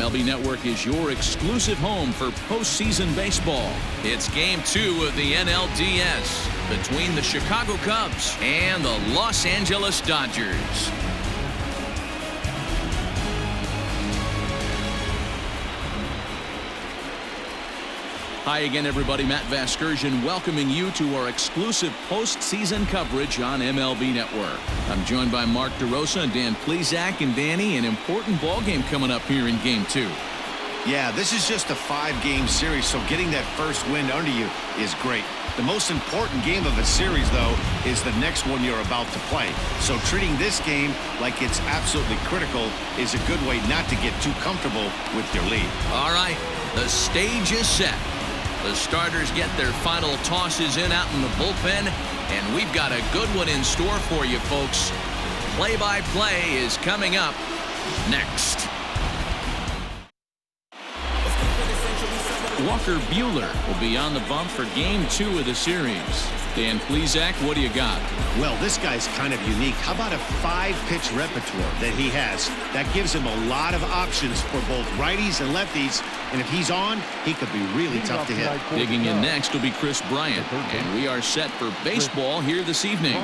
MLB Network is your exclusive home for postseason baseball. It's Game 2 of the NLDS between the Chicago Cubs and the Los Angeles Dodgers. Hi again, everybody. Matt Vasgersian welcoming you to our exclusive postseason coverage on MLB Network. I'm joined by Mark DeRosa and Dan Plesac. And Danny, an important ball game coming up here in Game 2. Yeah, this is just a 5-game series, so getting that first win under you is great. The most important game of a series, though, is the next one you're about to play. So treating this game like it's absolutely critical is a good way not to get too comfortable with your lead. All right, the stage is set. The starters get their final tosses in out in the bullpen, and we've got a good one in store for you, folks. Play-by-play is coming up next. Walker Buehler will be on the bump for Game 2 of the series. Dan Plesac, what do you got? Well, this guy's kind of unique. How about a 5-pitch repertoire that he has? That gives him a lot of options for both righties and lefties. And if he's on, he could be really tough to hit. Digging in next will be Chris Bryant. And we are set for baseball here this evening.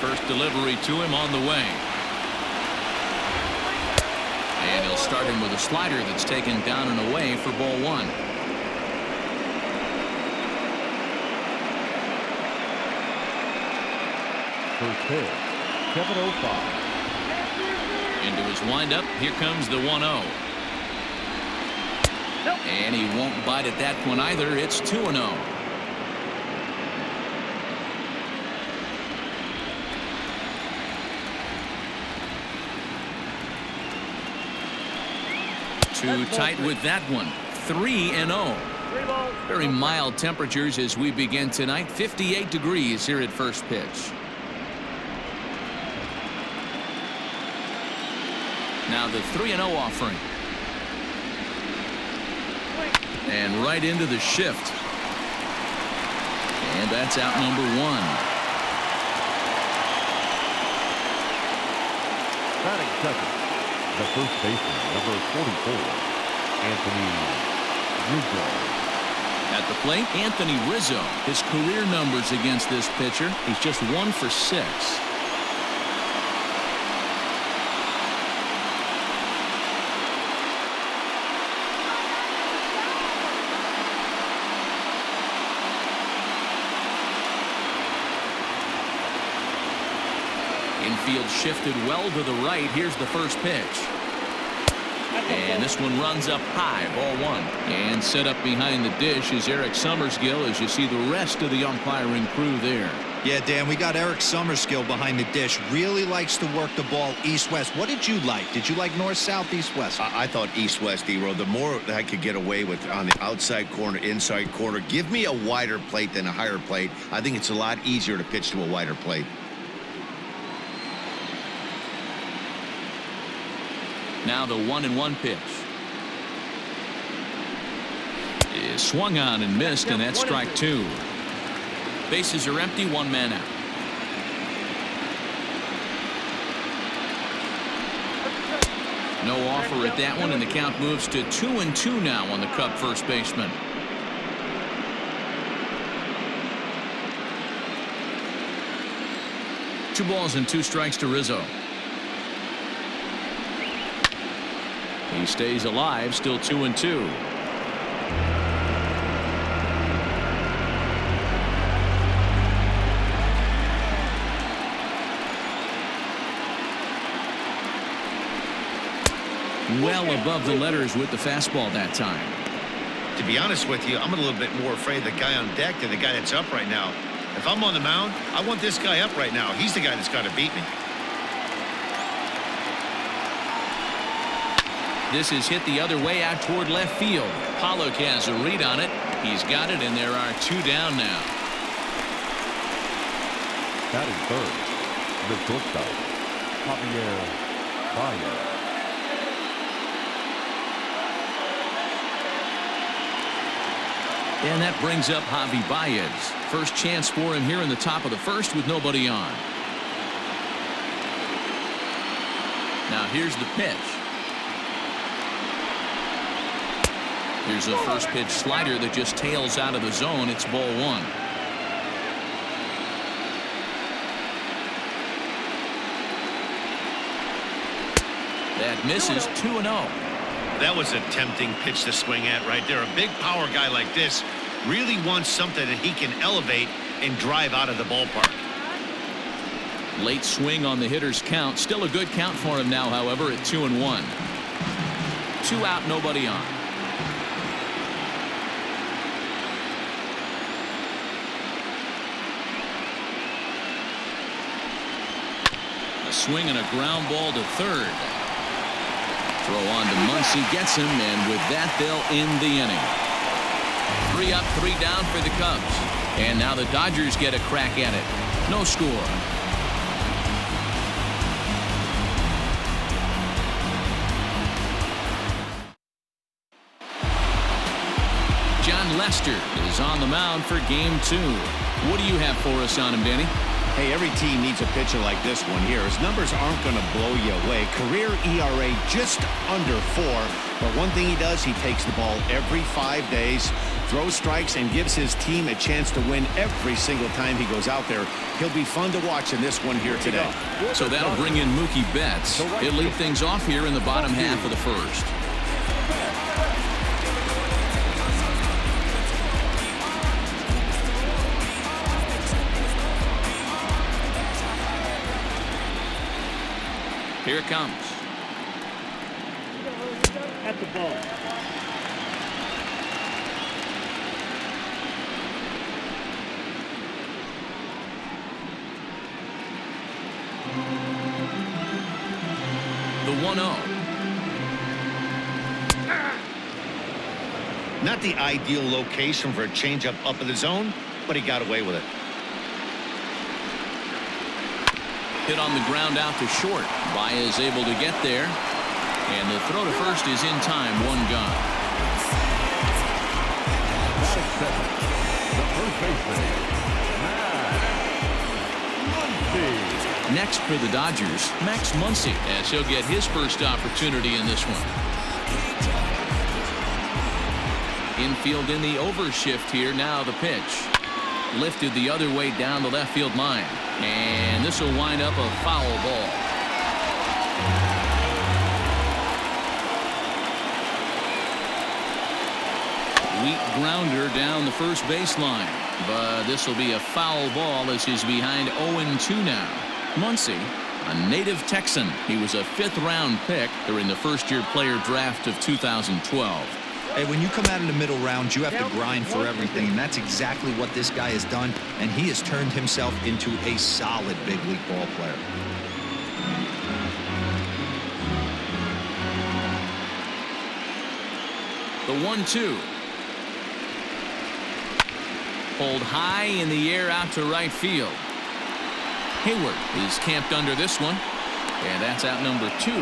First delivery to him on the way. And he'll start him with a slider that's taken down and away for ball 1. First pitch, 7:05. Into his windup, here comes the 1-0. And he won't bite at that one either. It's 2-0. Too tight with that one. 3-0. Very mild temperatures as we begin tonight. 58 degrees here at first pitch. Now the 3-0 offering. And right into the shift. And that's out number 1. Batting second, the first baseman, number 44, Anthony Rizzo. At the plate, Anthony Rizzo. His career numbers against this pitcher, he's just 1 for 6. Infield shifted well to the right. Here's the first pitch. And this one runs up high, ball 1. And set up behind the dish is Eric Summerskill as you see the rest of the umpiring crew there. Yeah, Dan, we got Eric Summerskill behind the dish. Really likes to work the ball east-west. What did you like? Did you like north-south, east-west? I thought east-west, D-Row. The more I could get away with on the outside corner, inside corner, give me a wider plate than a higher plate. I think it's a lot easier to pitch to a wider plate. Now the 1-1 pitch is swung on and missed, and that's strike 2. Bases are empty, 1 man out. No offer at that one, and the count moves to 2-2 now on the Cub first baseman. Two balls and 2 strikes to Rizzo. He stays alive, still 2-2. Well above the letters with the fastball that time. To be honest with you, I'm a little bit more afraid of the guy on deck than the guy that's up right now. If I'm on the mound, I want this guy up right now. He's the guy that's got to beat me. This is hit the other way out toward left field. Pollock has a read on it. He's got it, and there are 2 down now. Batting third, the shortstop, Javier Báez. And that brings up Javier Báez. First chance for him here in the top of the first with nobody on. Now here's the pitch. Here's a first pitch slider that just tails out of the zone. It's ball one. That misses 2-0. That was a tempting pitch to swing at right there. A big power guy like this really wants something that he can elevate and drive out of the ballpark. Late swing on the hitter's count. Still a good count for him now, however, at 2-1. 2 out, nobody on. A swing and a ground ball to third. Throw on to Muncy, gets him, and with that, they'll end the inning. 3 up, 3 down for the Cubs. And now the Dodgers get a crack at it. No score. John Lester is on the mound for game 2. What do you have for us on him, Danny? Hey, every team needs a pitcher like this one here. His numbers aren't going to blow you away. Career ERA just under 4. But one thing he does, he takes the ball every 5 days, throws strikes, and gives his team a chance to win every single time he goes out there. He'll be fun to watch in this one here today. So that'll bring in Mookie Betts. He'll lead things off here in the bottom half of the first. Here it comes. At the ball. The 1-0. Not the ideal location for a changeup up in the zone, but he got away with it. Hit on the ground out to short. Baez able to get there. And the throw to first is in time. 1 gone. The first baseman, Muncy. Next for the Dodgers, Max Muncy, as he'll get his first opportunity in this one. Infield in the overshift here. Now the pitch. Lifted the other way down the left field line. And this will wind up a foul ball. Weak grounder down the first baseline. But this will be a foul ball as he's behind 0-2 now. Muncy, a native Texan. He was a 5th-round pick during the first-year player draft of 2012. Hey, when you come out in the middle rounds, you have to grind for everything, and that's exactly what this guy has done, and he has turned himself into a solid big league ball player. The 1-2. Pulled high in the air out to right field. Hayward is camped under this one, and that's out number 2.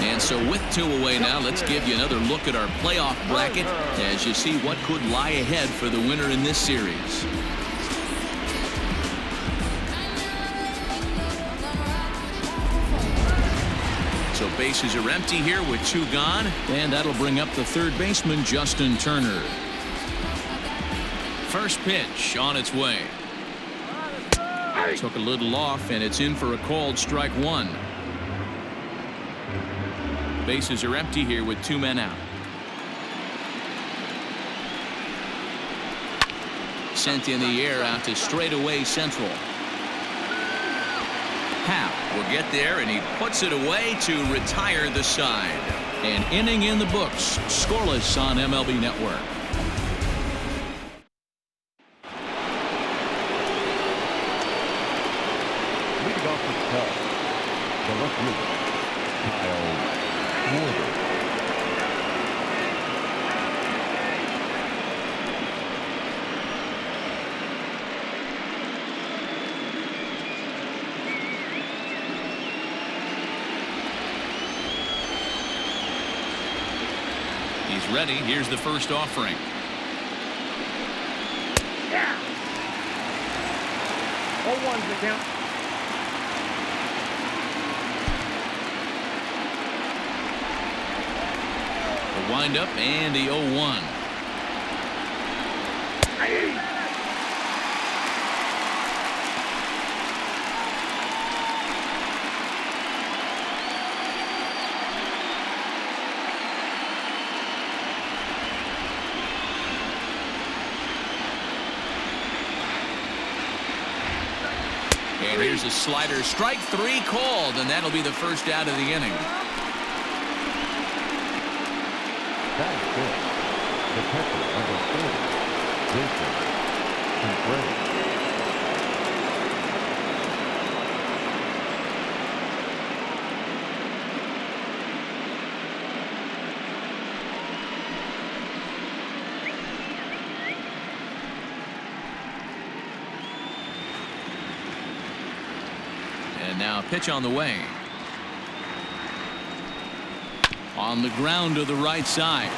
And so with 2 away now, let's give you another look at our playoff bracket as you see what could lie ahead for the winner in this series. So bases are empty here with 2 gone, and that'll bring up the third baseman, Justin Turner. First pitch on its way. Took a little off, and it's in for a called strike 1. Bases are empty here with 2 men out. Sent in the air out to straightaway central. Howe will get there, and he puts it away to retire the side. An inning in the books, scoreless on MLB Network. Leading off the Cubs, the left fielder, Kyle Schwarber. He's ready. Here's the first offering. Yeah. 0-1's the count. The windup and the 0-1. And here's a slider. Strike 3 called, and that'll be the first out of the inning. That's good. The catcher number 40, Jason Comprey. And now a pitch on the way. On the ground to the right side.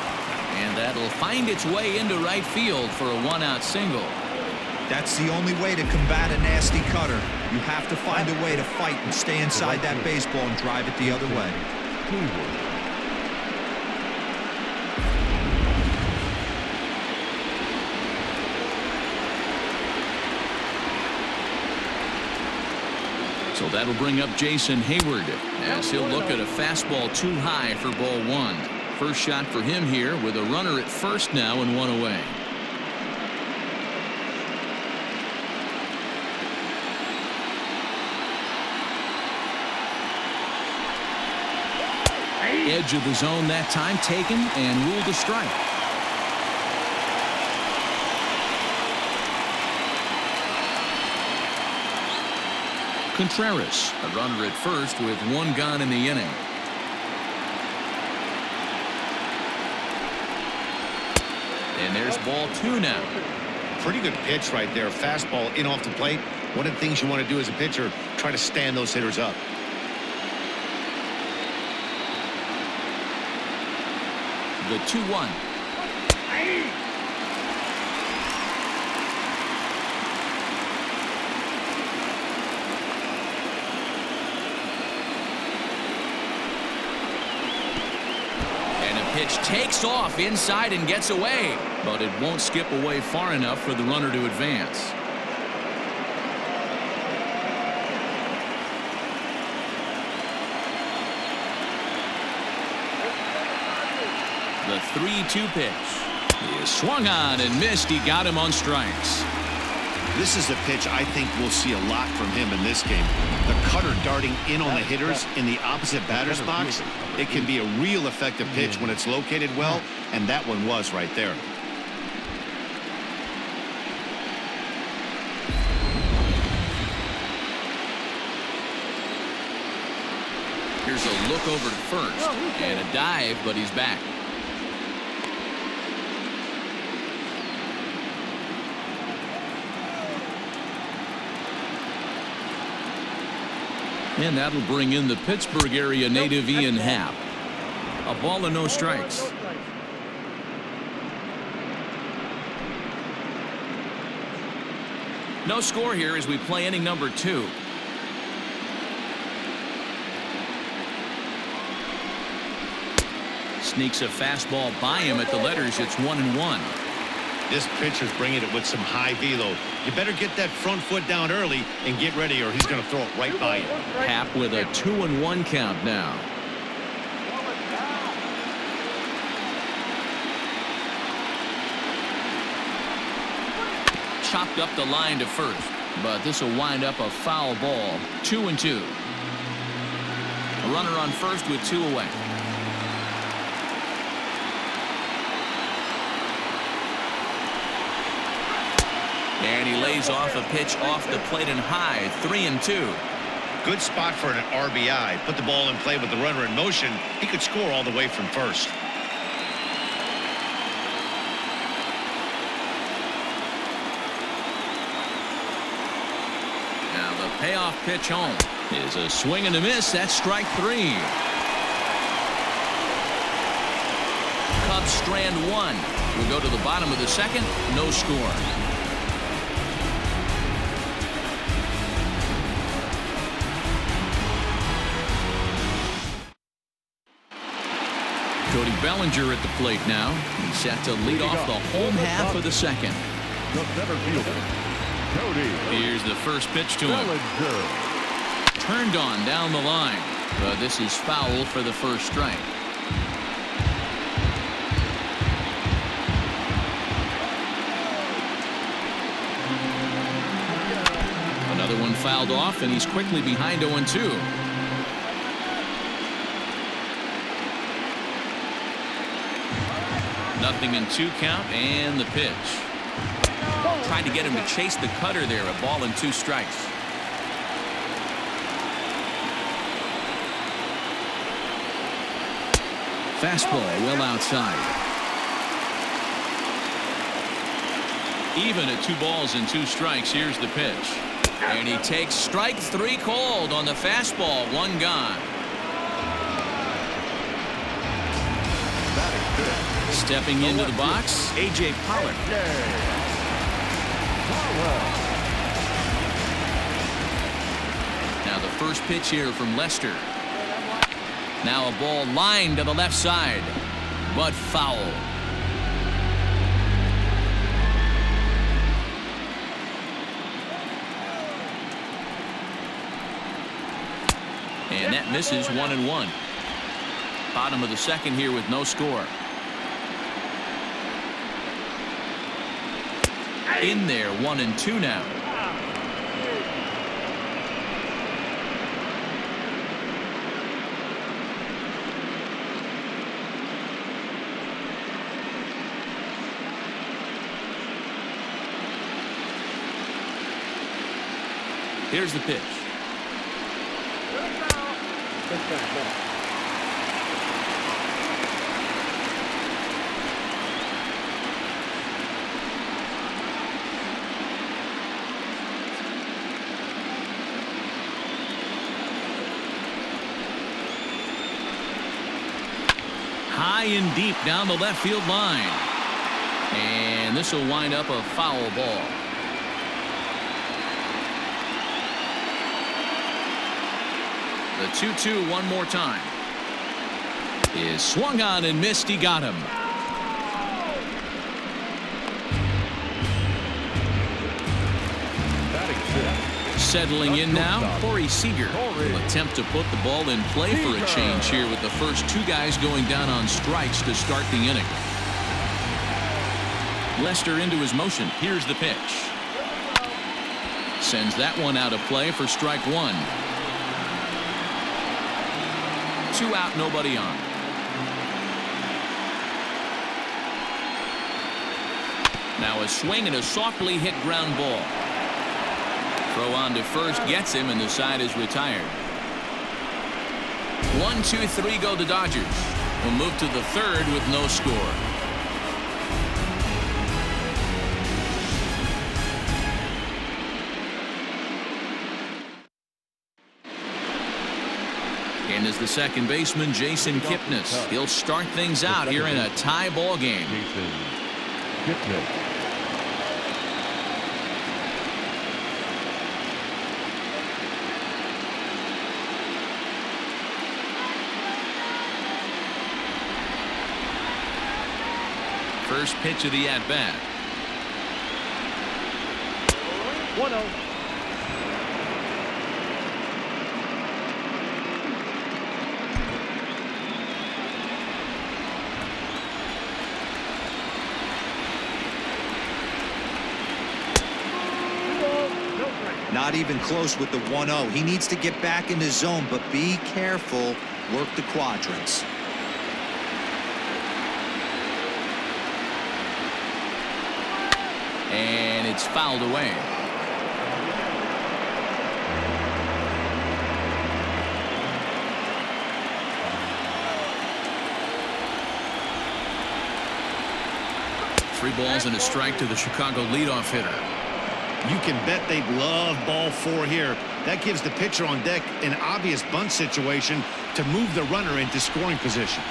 And that'll find its way into right field for a 1-out single. That's the only way to combat a nasty cutter. You have to find a way to fight and stay inside that baseball and drive it the other way. So that'll bring up Jason Hayward as he'll look at a fastball too high for ball 1. First shot for him here with a runner at first now and 1 away. Edge of the zone that time taken and ruled a strike. Contreras, a runner at first with 1 gone in the inning. And there's ball 2 now. Pretty good pitch right there. Fastball in off the plate. One of the things you want to do as a pitcher, try to stand those hitters up. The 2-1. Pitch takes off inside and gets away, but it won't skip away far enough for the runner to advance. The 3-2 pitch. He is swung on and missed. He got him on strikes. This is a pitch I think we'll see a lot from him in this game. The cutter darting in on the hitters in the opposite batter's box. It can be a real effective pitch when it's located well, and that one was right there. Here's a look over to first and a dive, but he's back. And that'll bring in the Pittsburgh area native Ian Happ. A ball and no strikes. No score here as we play inning number 2. Sneaks a fastball by him at the letters. It's 1-1. This pitcher's bringing it with some high velo. You better get that front foot down early and get ready, or he's going to throw it right by you. Happ with a 2-1 count now. Chopped up the line to first, but this will wind up a foul ball. 2-2. A runner on first with 2 away. And he lays off a pitch off the plate and high. 3-2. Good spot for an RBI. Put the ball in play with the runner in motion. He could score all the way from first. Now the payoff pitch home is a swing and a miss. That's strike 3. Cubs strand one. We'll go to the bottom of the second. No score. Cody Bellinger at the plate now. He's set to lead off the home half of the second. The center fielder, Cody. Here's the first pitch to him. Bellinger. Turned on down the line. But this is foul for the first strike. Another one fouled off, and he's quickly behind 0-2. Nothing in 2 count, and the pitch. Trying to get him to chase the cutter there. A ball and 2 strikes. Fastball well outside. Even at 2 balls and 2 strikes. Here's the pitch. And he takes strike 3 called on the fastball. 1 gone. Stepping into the box, A.J. Pollard. Now the first pitch here from Lester. Now a ball lined to the left side, but foul. And that misses 1-1. Bottom of the second here with no score. In there, 1-2 now. Here's the pitch. High and deep down the left field line. And this will wind up a foul ball. The 2-2 one more time. Is swung on and missed. He got him. Settling in now, Corey Seager will attempt to put the ball in play for a change here with the first 2 guys going down on strikes to start the inning. Lester into his motion. Here's the pitch. Sends that one out of play for strike 1. 2 out, nobody on. Now a swing and a softly hit ground ball. Throw on to first gets him, and the side is retired. 1, 2, 3 go the Dodgers. We'll move to the third with no score. And as the second baseman, Jason Kipnis. He'll start things out here in a tie ball game. Jason Kipnis. First pitch of the at-bat. 1-0. Not even close with the 1-0. He needs to get back in the zone, but be careful. Work the quadrants. And it's fouled away. Three balls and a strike to the Chicago leadoff hitter. You can bet they'd love ball 4 here. That gives the pitcher on deck an obvious bunt situation to move the runner into scoring position.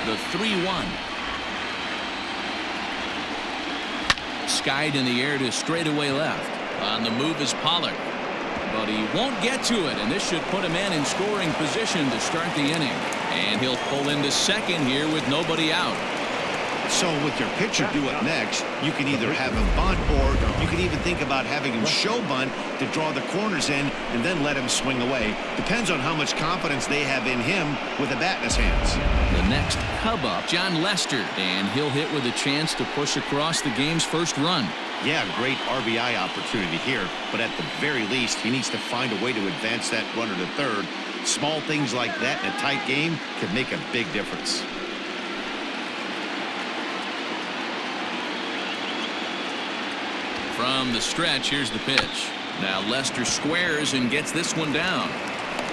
The 3-1. Skied in the air to straightaway left. On the move is Pollard, but he won't get to it, and this should put a man in scoring position to start the inning. And he'll pull into second here with nobody out. So with your pitcher due up next, you can either have him bunt, or you can even think about having him show bunt to draw the corners in and then let him swing away. Depends on how much confidence they have in him with a bat in his hands. The next Cub up, John Lester, and he'll hit with a chance to push across the game's first run. Yeah, great RBI opportunity here, but at the very least, he needs to find a way to advance that runner to third. Small things like that in a tight game can make a big difference. From the stretch, here's the pitch. Now Lester squares and gets this one down.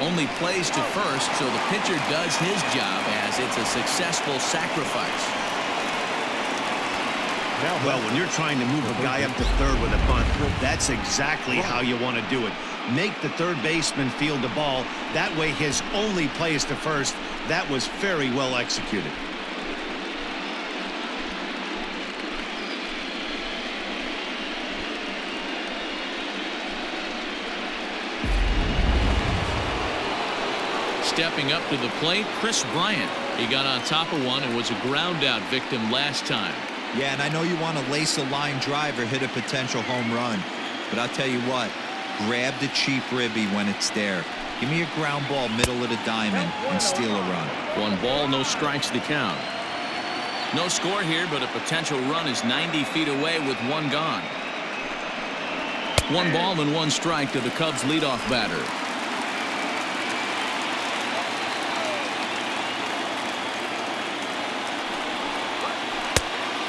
Only plays to first, so the pitcher does his job as it's a successful sacrifice. Well, when you're trying to move a guy up to third with a bunt, that's exactly how you want to do it. Make the third baseman field the ball. That way his only play is to first. That was very well executed. Stepping up to the plate, Chris Bryant. He got on top of one and was a ground out victim last time. Yeah, and I know you want to lace a line drive or hit a potential home run, but I'll tell you what, grab the cheap ribby when it's there. Give me a ground ball middle of the diamond and steal a run. 1 ball, no strikes to count. No score here, but a potential run is 90 feet away with 1 gone. 1 ball and 1 strike to the Cubs leadoff batter.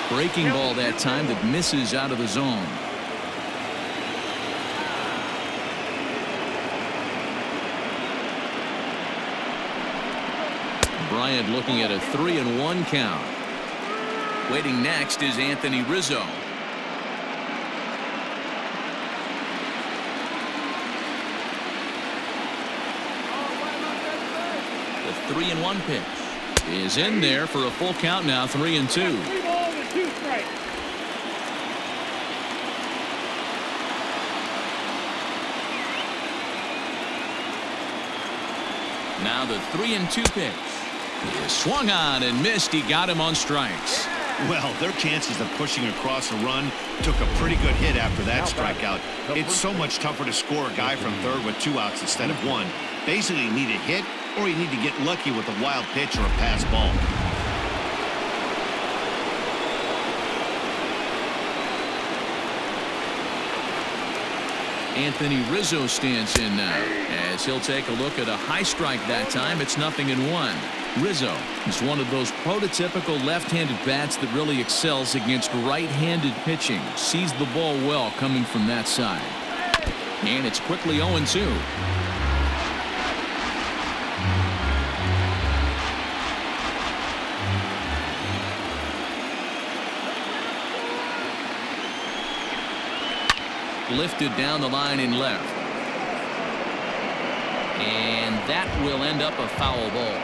Breaking ball that time that misses out of the zone. Bryant looking at a 3-1 count. Waiting next is Anthony Rizzo. The 3-1 pitch is in there for a full count now. 3-2. Now the 3-2 pitch. He is swung on and missed. He got him on strikes. Well, their chances of pushing across a run took a pretty good hit after that strikeout. It's so much tougher to score a guy from third with 2 outs instead of 1. Basically, you need a hit, or you need to get lucky with a wild pitch or a pass ball. Anthony Rizzo stands in now as he'll take a look at a high strike that time. It's 0-1. Rizzo is one of those prototypical left-handed bats that really excels against right-handed pitching. Sees the ball well coming from that side. And it's quickly 0-2. Lifted down the line in left. And that will end up a foul ball.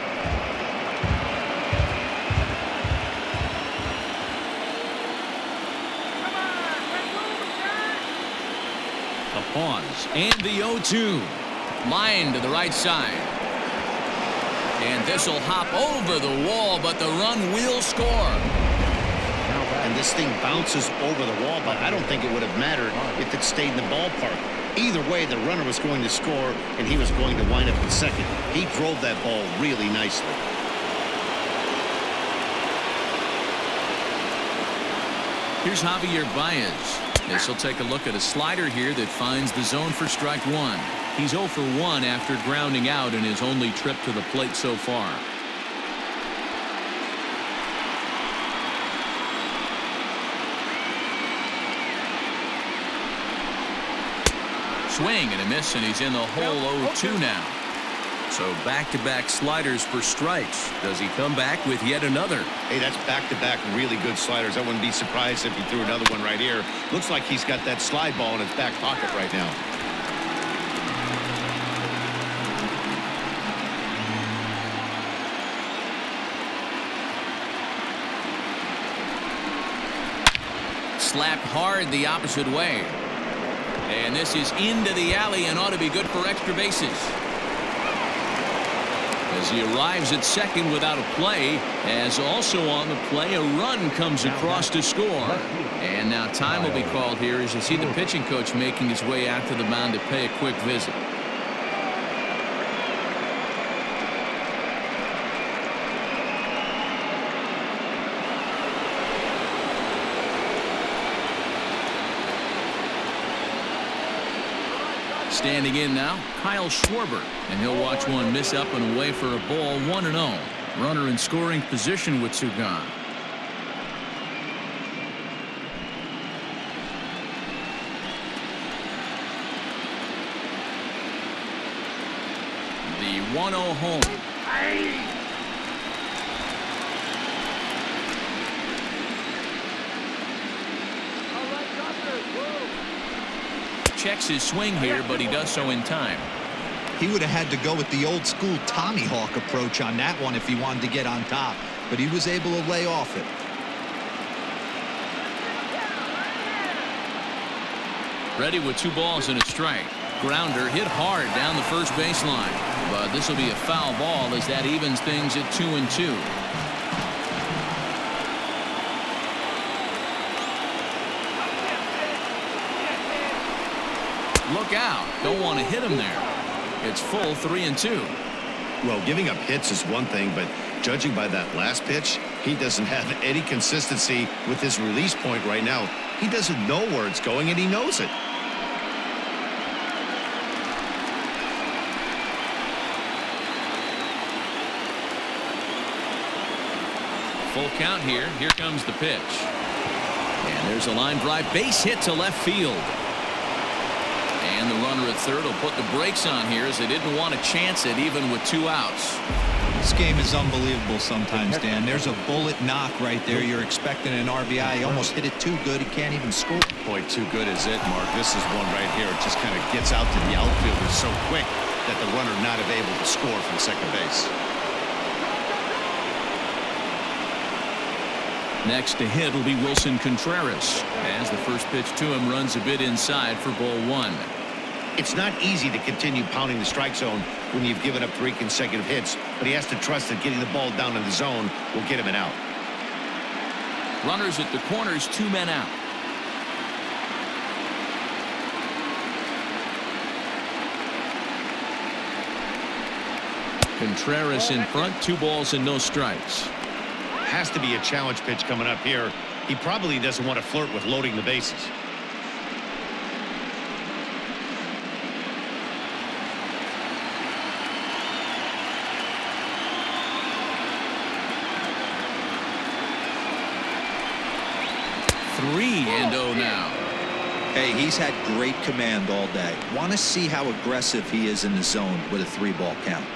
A pause. And the 0-2. Line to the right side. And this will hop over the wall, but the run will score. And this thing bounces over the wall, but I don't think it would have mattered if it stayed in the ballpark. Either way, the runner was going to score, and he was going to wind up in second. He drove that ball really nicely. Here's Javier Báez. As he'll take a look at a slider here that finds the zone for strike 1. He's 0 for 1 after grounding out in his only trip to the plate so far. Swing and a miss, and he's in the hole 0-2 now. So back-to-back sliders for strikes. Does he come back with yet another? Hey, that's back-to-back really good sliders. I wouldn't be surprised if he threw another one right here. Looks like he's got that slide ball in his back pocket right now. slapped hard the opposite way. And this is into the alley and ought to be good for extra bases. As he arrives at second without a play, as also on the play, a run comes across to score. And now time will be called here as you see the pitching coach making his way out to the mound to pay a quick visit. Standing in now, Kyle Schwarber, and he'll watch one miss up and away for a ball. 1-0. Runner in scoring position with two gone. The 1-0 home. Checks his swing here, but he does so in time. He would have had to go with the old school Tommy Hawk approach on that one if he wanted to get on top, but he was able to lay off it. Ready with 2 balls and a strike. Grounder hit hard down the first baseline, but this will be a foul ball as that evens things at 2-2. Look out. Don't want to hit him there. It's full 3-2. Well, giving up hits is one thing, but judging by that last pitch, he doesn't have any consistency with his release point right now. He doesn't know where it's going, and he knows it. Full count here. Here comes the pitch. And there's a line drive. Base hit to left field. And the runner at third will put the brakes on here as they didn't want to chance it even with 2 outs. This game is unbelievable sometimes, Dan. There's a bullet knock right there. You're expecting an RBI. He almost hit it too good. He can't even score. Boy, too good is it, Mark. This is one right here. It just kind of gets out to the outfielder so quick that the runner not able to score from second base. Next to hit will be Wilson Contreras as the first pitch to him runs a bit inside for ball 1. It's not easy to continue pounding the strike zone when you've given up 3 consecutive hits, but he has to trust that getting the ball down in the zone will get him an out. Runners at the corners, 2 men out. Contreras in front, 2 balls and no strikes. Has to be a challenge pitch coming up here. He probably doesn't want to flirt with loading the bases. Three and 0 now. Hey, he's had great command all day. Want to see how aggressive he is in the zone with a 3-ball count.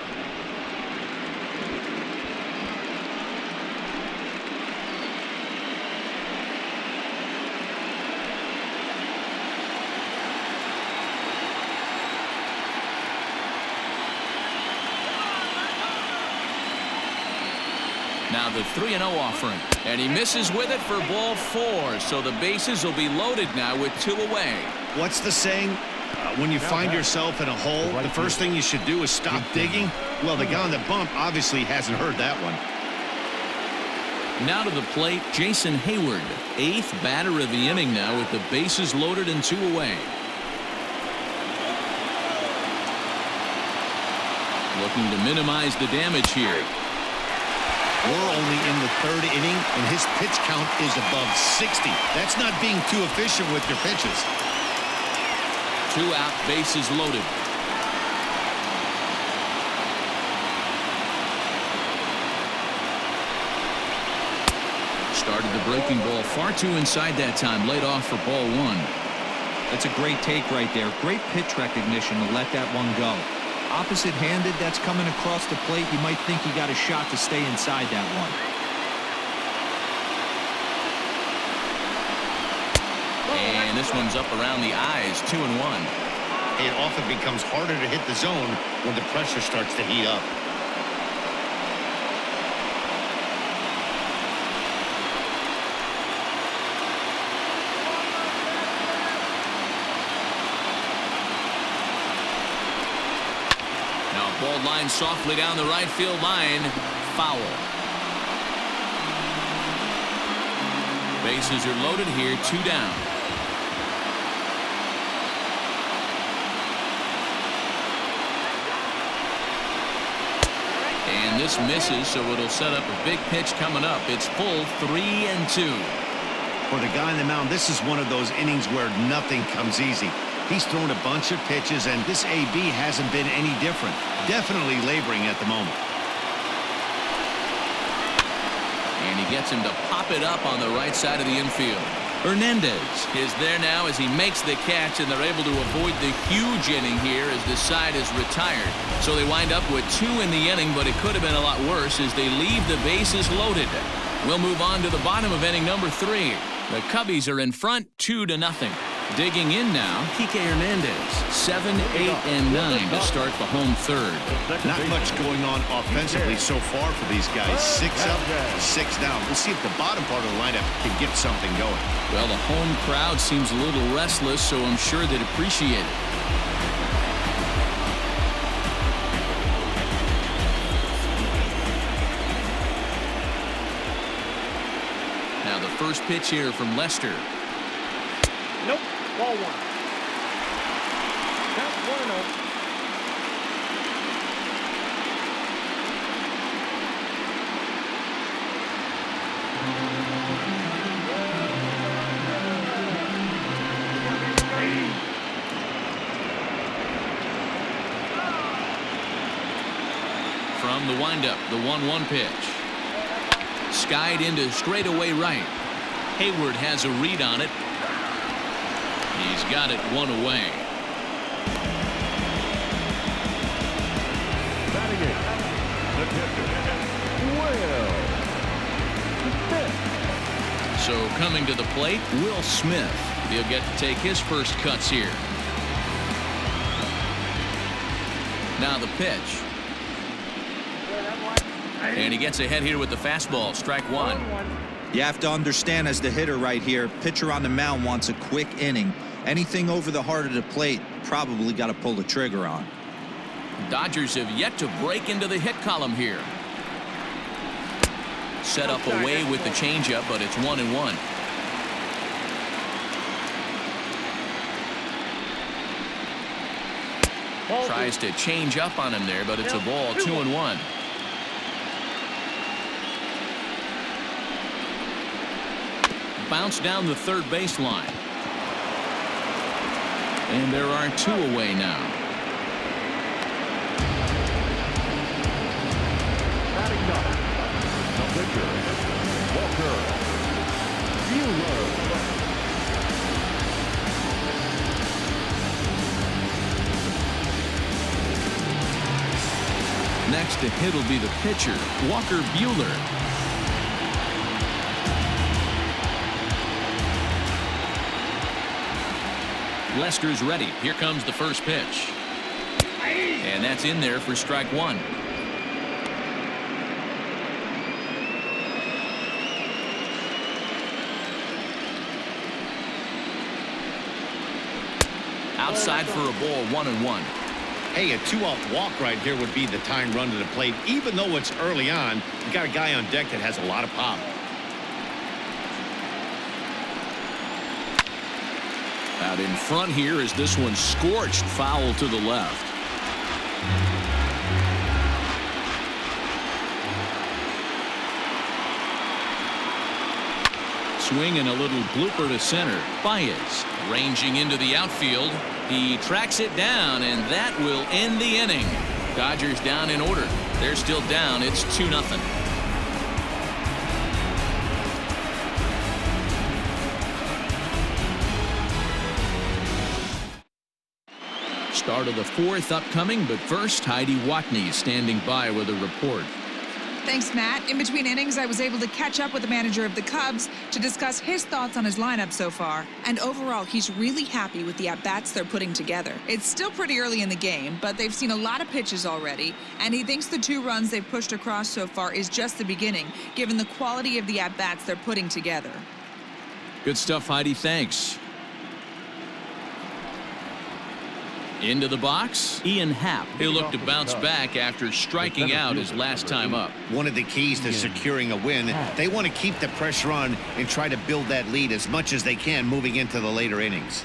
Now the 3-0 offering, and he misses with it for ball 4, so the bases will be loaded now with 2 away. What's the saying? When you find yourself in a hole, the first thing you should do is stop digging. Well, the guy on the bump obviously hasn't heard that one. Now to the plate, Jason Hayward, 8th batter of the inning now with the bases loaded and 2 away. Looking to minimize the damage here. We're only in the 3rd inning, and his pitch count is above 60. That's not being too efficient with your pitches. 2 out, bases loaded. Started the breaking ball far too inside that time. Laid off for ball 1. That's a great take right there. Great pitch recognition to let that one go. Opposite-handed, that's coming across the plate. You might think he got a shot to stay inside that one. And this one's up around the eyes, 2-1. It often becomes harder to hit the zone when the pressure starts to heat up. Ball line softly down the right field line. Foul. Bases are loaded here, 2 down. And this misses, so it'll set up a big pitch coming up. It's full 3-2. For the guy on the mound, this is one of those innings where nothing comes easy. He's thrown a bunch of pitches, and this AB hasn't been any different. Definitely laboring at the moment. And he gets him to pop it up on the right side of the infield. Hernandez is there now as he makes the catch, and they're able to avoid the huge inning here as the side is retired. So they wind up with 2 in the inning, but it could have been a lot worse as they leave the bases loaded. We'll move on to the bottom of inning number 3. The Cubbies are in front 2-0. Digging in now, Kike Hernandez, 7, 8, and 9 to start the home third. Not much going on offensively so far for these guys. 6 up, 6 down. We'll see if the bottom part of the lineup can get something going. Well, the home crowd seems a little restless, so I'm sure they'd appreciate it. Now the first pitch here from Lester. Nope. Ball 1. Count 1-0. From the windup, the 1-1 pitch. Skied into straightaway right. Hayward has a read on it. He's got it 1 away. Batting in. The pitcher. Will Smith. So coming to the plate, Will Smith. He'll get to take his first cuts here. Now the pitch. And he gets ahead here with the fastball. Strike 1. You have to understand, as the hitter right here, pitcher on the mound wants a quick inning. Anything over the heart of the plate, probably got to pull the trigger on. Dodgers have yet to break into the hit column here. Set up away with the changeup, but it's 1-1. Tries to change up on him there, but it's a ball. 2-1. Bounce down the third baseline. And there are 2 away now. Batting up. The pitcher. Walker Buehler. Next to hit will be the pitcher, Walker Buehler. Lester's ready. Here comes the first pitch. And that's in there for strike 1. Outside for a ball, 1-1. Hey, a 2-out walk right here would be the time run to the plate. Even though it's early on, you got a guy on deck that has a lot of pop. Out in front here is this one scorched foul to the left. Swing and a little blooper to center. Báez ranging into the outfield. He tracks it down, and that will end the inning. Dodgers down in order. They're still down. It's 2-0. Start of the 4th upcoming, but first, Heidi Watney standing by with a report. Thanks, Matt. In between innings, I was able to catch up with the manager of the Cubs to discuss his thoughts on his lineup so far. And overall, he's really happy with the at-bats they're putting together. It's still pretty early in the game, but they've seen a lot of pitches already, and he thinks the 2 runs they've pushed across so far is just the beginning, given the quality of the at-bats they're putting together. Good stuff, Heidi. Thanks. Into the box, Ian Happ. He'll look to bounce back after striking out his last time up. One of the keys to securing a win, they want to keep the pressure on and try to build that lead as much as they can moving into the later innings.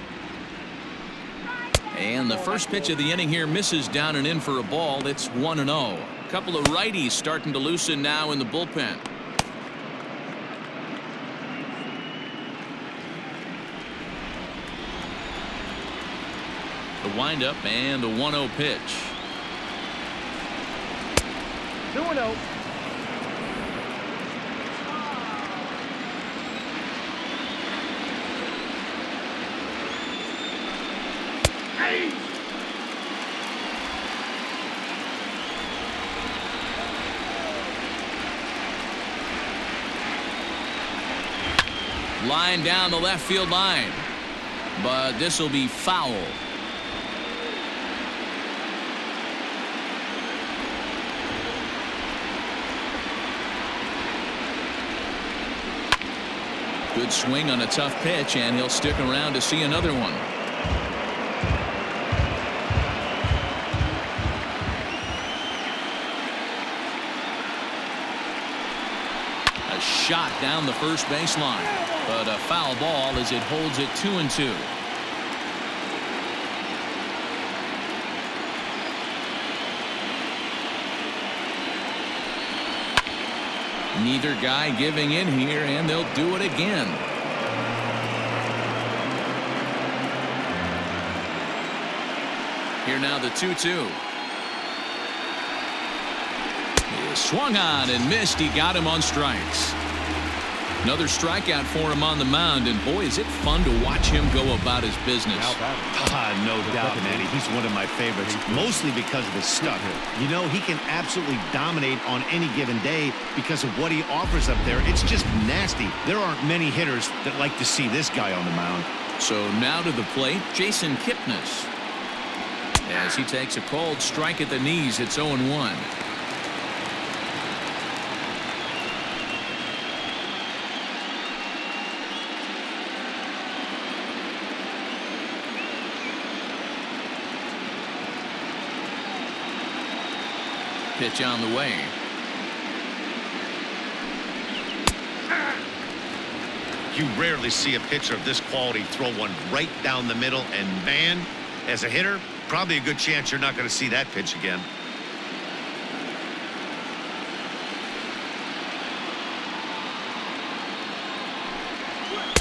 And the first pitch of the inning here misses down and in for a ball. It's 1-0. A couple of righties starting to loosen now in the bullpen. The windup and the 1-0 pitch. 2-0. Line down the left field line, but this will be foul. Good swing on a tough pitch, and he'll stick around to see another one. A shot down the first baseline, but a foul ball as it holds it 2-2. Neither guy giving in here, and they'll do it again. Here now the 2-2. He swung on and missed. He got him on strikes. Another strikeout for him on the mound, and boy, is it fun to watch him go about his business. No doubt, Manny. He's one of my favorites, mostly because of his stuff. You know, he can absolutely dominate on any given day because of what he offers up there. It's just nasty. There aren't many hitters that like to see this guy on the mound. So now to the plate, Jason Kipnis. As he takes a cold strike at the knees, it's 0-1. Pitch on the way. You rarely see a pitcher of this quality throw one right down the middle, and man, as a hitter, probably a good chance you're not going to see that pitch again.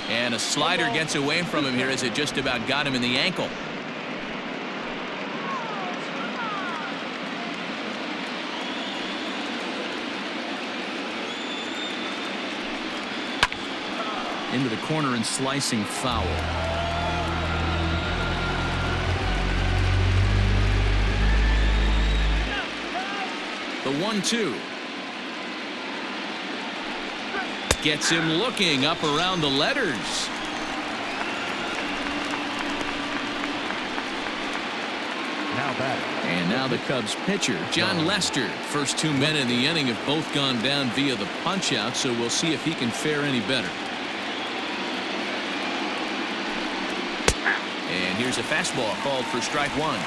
And a slider gets away from him here as it just about got him in the ankle. Into the corner and slicing foul. The 1-2. Gets him looking up around the letters. Now batting. And now the Cubs pitcher, John Lester. First 2 men in the inning have both gone down via the punch-out, so we'll see if he can fare any better. And here's a fastball called for strike one.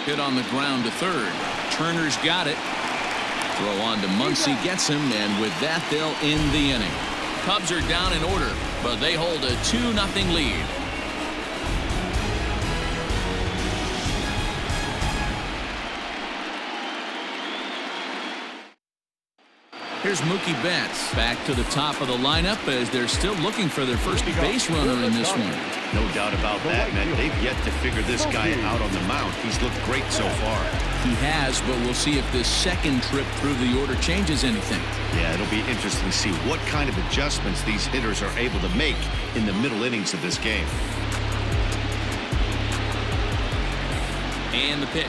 Hit on the ground to third. Turner's got it. Throw on to Muncy, gets him, and with that they'll end the inning. Cubs are down in order, but they hold a 2-0 lead. Here's Mookie Betts back to the top of the lineup as they're still looking for their first base runner in this one. No doubt about that, man. They've yet to figure this guy out on the mound. He's looked great so far. He has, but we'll see if this second trip through the order changes anything. Yeah, it'll be interesting to see what kind of adjustments these hitters are able to make in the middle innings of this game. And the pitch.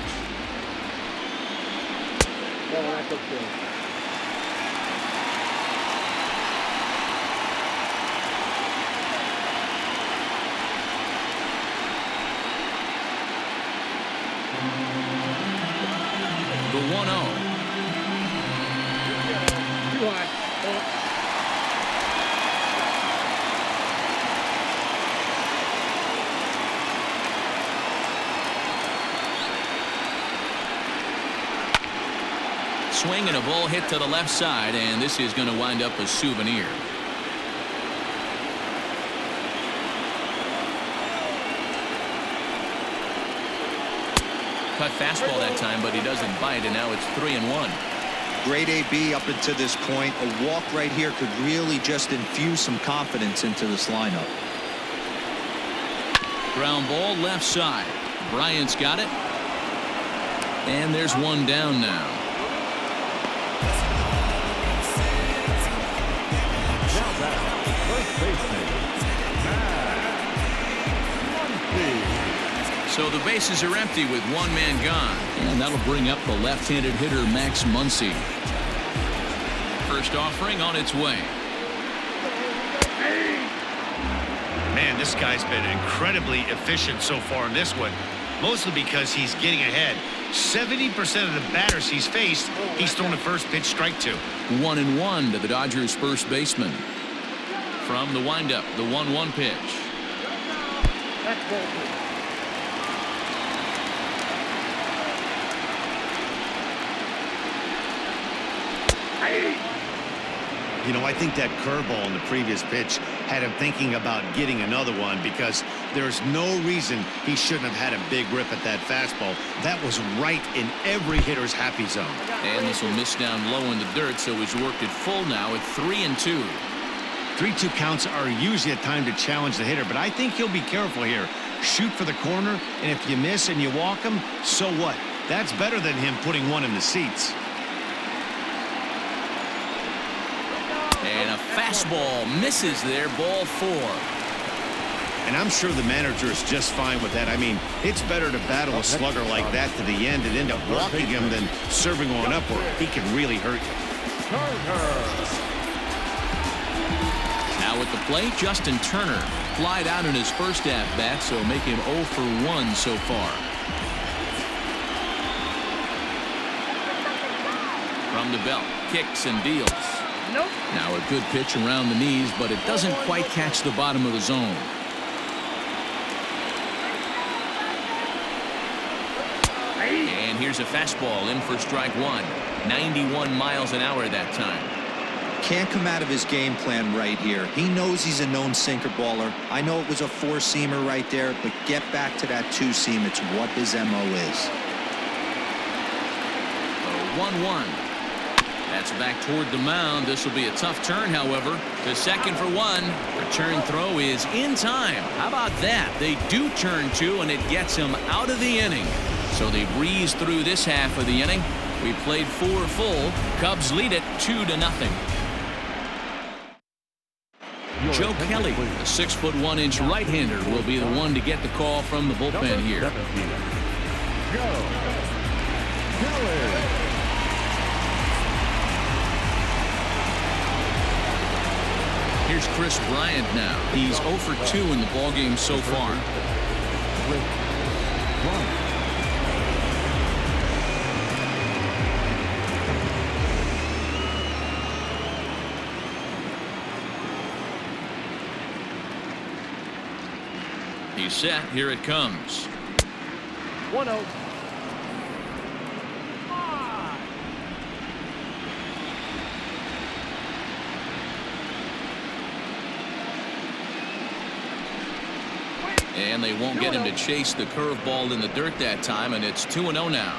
The 1-0. swing and a ball hit to the left side, and this is going to wind up a souvenir. Cut fastball that time, but he doesn't bite, and now it's 3-1. Great AB up until this point. A walk right here could really just infuse some confidence into this lineup. Ground ball left side. Bryant's got it. And there's one down now. Now back, first baseman, So the bases are empty with one man gone. And that'll bring up the left-handed hitter Max Muncy. First offering on its way. Man, this guy's been incredibly efficient so far in this one, mostly because he's getting ahead. 70% of the batters he's faced, he's thrown a first pitch strike to. 1-1 to the Dodgers first baseman. From the windup, the 1-1 pitch. You know, I think that curveball in the previous pitch had him thinking about getting another one, because there's no reason he shouldn't have had a big rip at that fastball. That was right in every hitter's happy zone. And this will miss down low in the dirt, so he's worked it full now at 3-2. 3-2 counts are usually a time to challenge the hitter, but I think he'll be careful here. Shoot for the corner, and if you miss and you walk him, so what? That's better than him putting one in the seats. And a fastball misses there, ball 4. And I'm sure the manager is just fine with that. I mean, it's better to battle a slugger like that to the end and end up walking him than serving one up where he can really hurt you. Now at the plate, Justin Turner flied out in his first at-bat, so make him 0 for 1 so far. From the belt, kicks and deals. Nope. Now a good pitch around the knees, but it doesn't quite catch the bottom of the zone. And here's a fastball in for strike 1. 91 miles an hour that time. Can't come out of his game plan right here. He knows he's a known sinker baller. I know it was a 4-seamer right there, but get back to that 2-seam. It's what his MO is. 1-1. That's back toward the mound. This will be a tough turn, however. The second for 1. Return throw is in time. How about that? They do turn 2, and it gets him out of the inning. So they breeze through this half of the inning. We played 4 full. Cubs lead it 2-0. Joe Kelly, the 6'1" right-hander, will be the one to get the call from the bullpen here. Joe Kelly. Here's Chris Bryant now. He's 0 for 2 in the ballgame so far. He's set. Here it comes. 1-0. And they won't get him to chase the curveball in the dirt that time, and it's 2-0 now.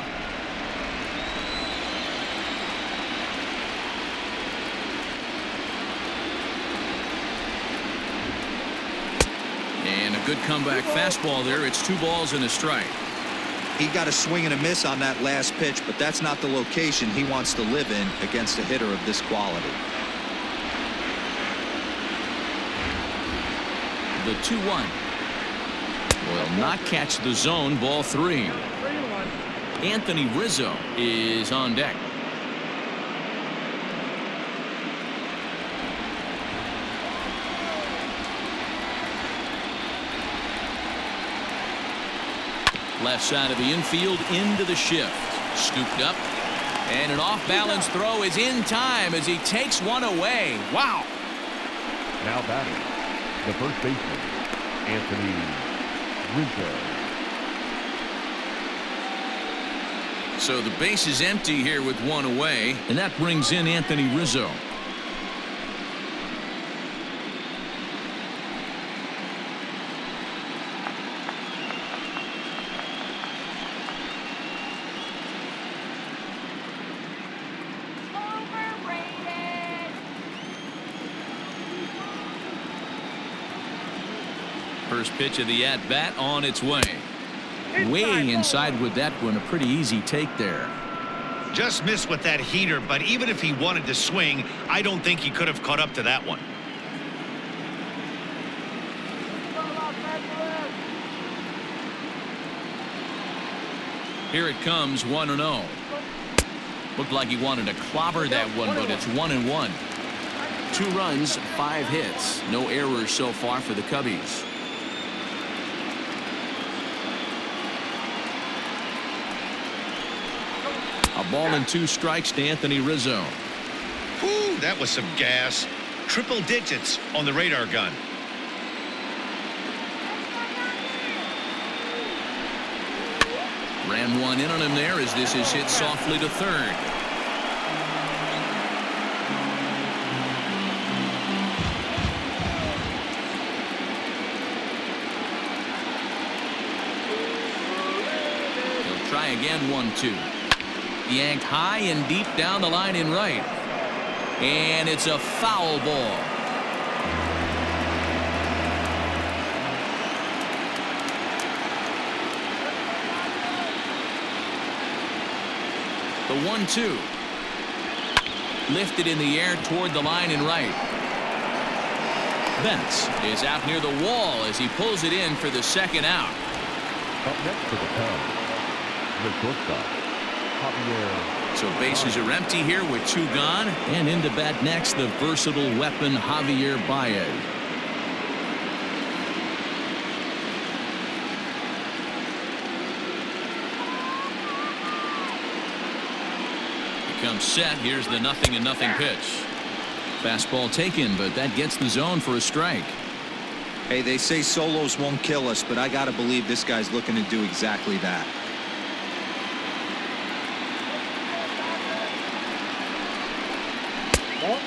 And a good comeback fastball there. It's 2 balls and a strike. He got a swing and a miss on that last pitch, but that's not the location he wants to live in against a hitter of this quality. The 2-1. Will not catch the zone. Ball 3. Anthony Rizzo is on deck. Left side of the infield into the shift. Scooped up. And an off-balance throw is in time as he takes one away. Wow. Now batting, the first baseman, Anthony Rizzo. So the base is empty here with one away, and that brings in Anthony Rizzo. First pitch of the at-bat on its way. Way inside with that one. A pretty easy take there. Just missed with that heater, but even if he wanted to swing, I don't think he could have caught up to that one. Here it comes, 1-0. Looked like he wanted to clobber that one, but it's 1-1. 2 runs, 5 hits. No errors so far for the Cubbies. A ball and 2 strikes to Anthony Rizzo. Whew, that was some gas. Triple digits on the radar gun. Ran one in on him there as this is hit softly to third. He'll try again, 1-2. Yanked high and deep down the line in right. And it's a foul ball. The 1-2. Lifted in the air toward the line in right. Betts is out near the wall as he pulls it in for the second out. Up next to the Cubs, the shortstop, Javier. So bases are empty here with 2 gone, and into bat next the versatile weapon Javier Báez. Comes set. Here's the 0-0 pitch. Fastball taken, but that gets the zone for a strike. Hey, they say solos won't kill us, but I gotta believe this guy's looking to do exactly that.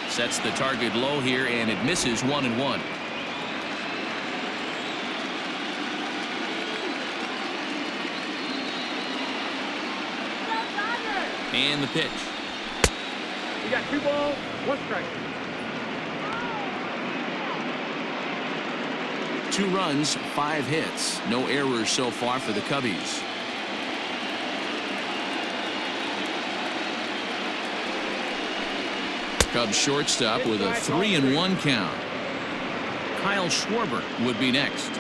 Sets the target low here, and it misses 1-1. And the pitch. You got 2 balls, 1 strike. 2 runs, 5 hits. No errors so far for the Cubbies. Cubs shortstop with a 3-1 count. Kyle Schwarber would be next.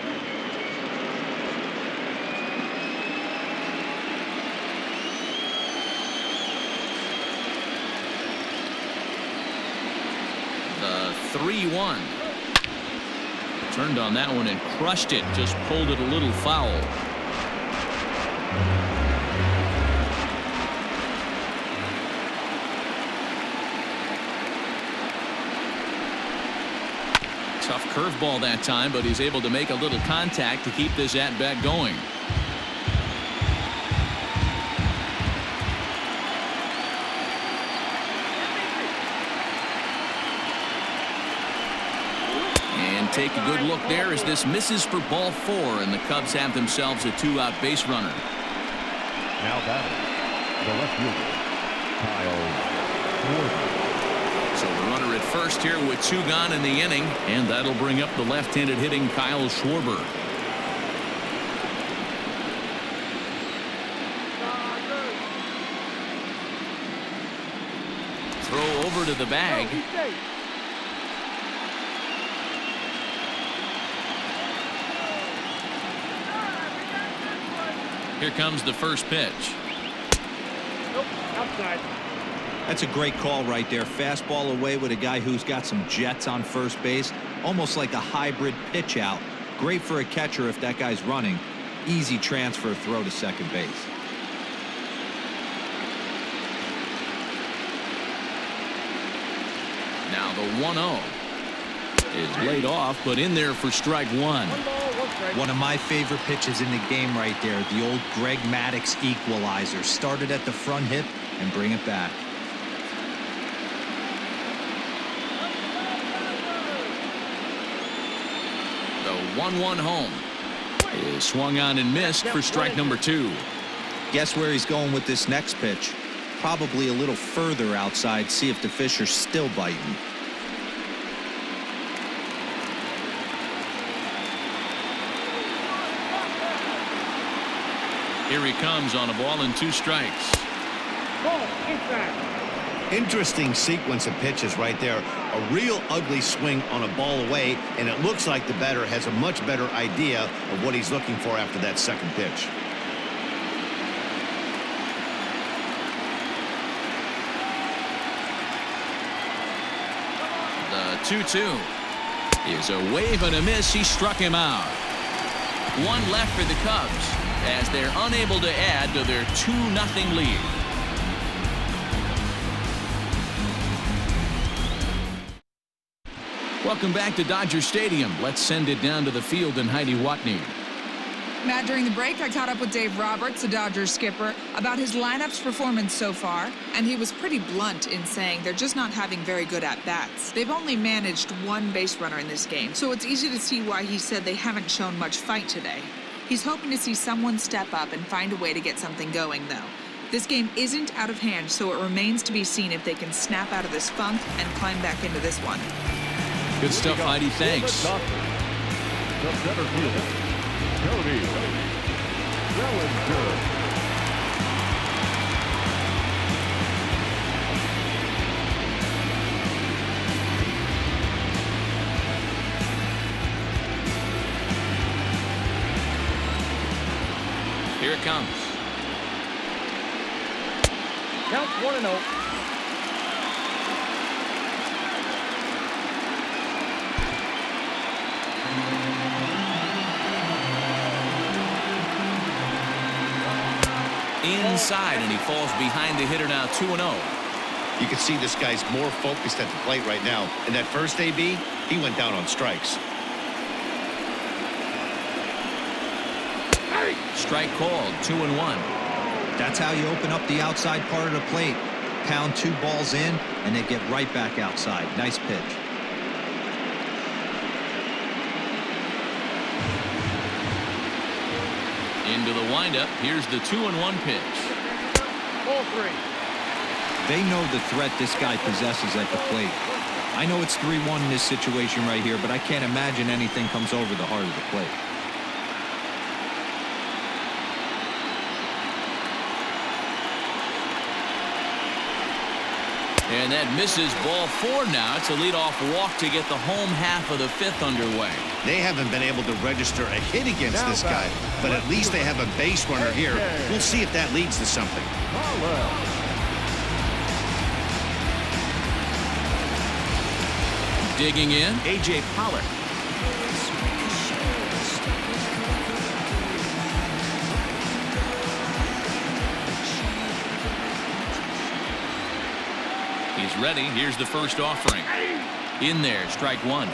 The 3-1. Turned on that one and crushed it. Just pulled it a little foul. Tough curveball that time, but he's able to make a little contact to keep this at-bat going. And take a good look there as this misses for ball 4, and the Cubs have themselves a 2-out base runner. Now batting, the left fielder, Kyle Schwarber. So the runner at first here with 2 gone in the inning, and that'll bring up the left-handed hitting Kyle Schwarber. Throw over to the bag. Here comes the first pitch. Nope, outside. That's a great call right there. Fastball away with a guy who's got some jets on first base. Almost like a hybrid pitch out. Great for a catcher if that guy's running. Easy transfer throw to second base. Now the 1-0 is laid off, but in there for strike 1. 1 ball, 1 strike. One of my favorite pitches in the game right there, the old Greg Maddux equalizer. Started at the front hip and bring it back. The 1-1 home is swung on and missed for strike number 2. Guess where he's going with this next pitch? Probably a little further outside, see if the fish are still biting. Here he comes on a ball and 2 strikes. Ball, inside. Interesting sequence of pitches right there. A real ugly swing on a ball away, and it looks like the batter has a much better idea of what he's looking for after that second pitch. The 2-2 is a wave and a miss. He struck him out. 1 left for the Cubs as they're unable to add to their 2-0 lead. Welcome back to Dodger Stadium. Let's send it down to the field and Heidi Watney. Matt, during the break, I caught up with Dave Roberts, the Dodgers skipper, about his lineup's performance so far, and he was pretty blunt in saying they're just not having very good at-bats. They've only managed 1 base runner in this game, so it's easy to see why he said they haven't shown much fight today. He's hoping to see someone step up and find a way to get something going, though. This game isn't out of hand, so it remains to be seen if they can snap out of this funk and climb back into this one. Good stuff, Heidi. Thanks. The center fielder, Cody Bellinger. Here it comes. Count 1-0. Inside, and he falls behind the hitter now, 2-0. You can see this guy's more focused at the plate right now. In that first AB, he went down on strikes. Strike called, 2-1. That's how you open up the outside part of the plate. Pound 2 balls in, and they get right back outside. Nice pitch. Into the windup. Here's the 2-1 pitch. Ball 3. They know the threat this guy possesses at the plate. I know it's 3-1 in this situation right here, but I can't imagine anything comes over the heart of the plate. And that misses, ball 4 now. It's a leadoff walk to get the home half of the 5th underway. They haven't been able to register a hit against this guy, but at least they have a base runner here. We'll see if that leads to something. Digging in, A.J. Pollock. He's ready. Here's the first offering. In there, strike 1.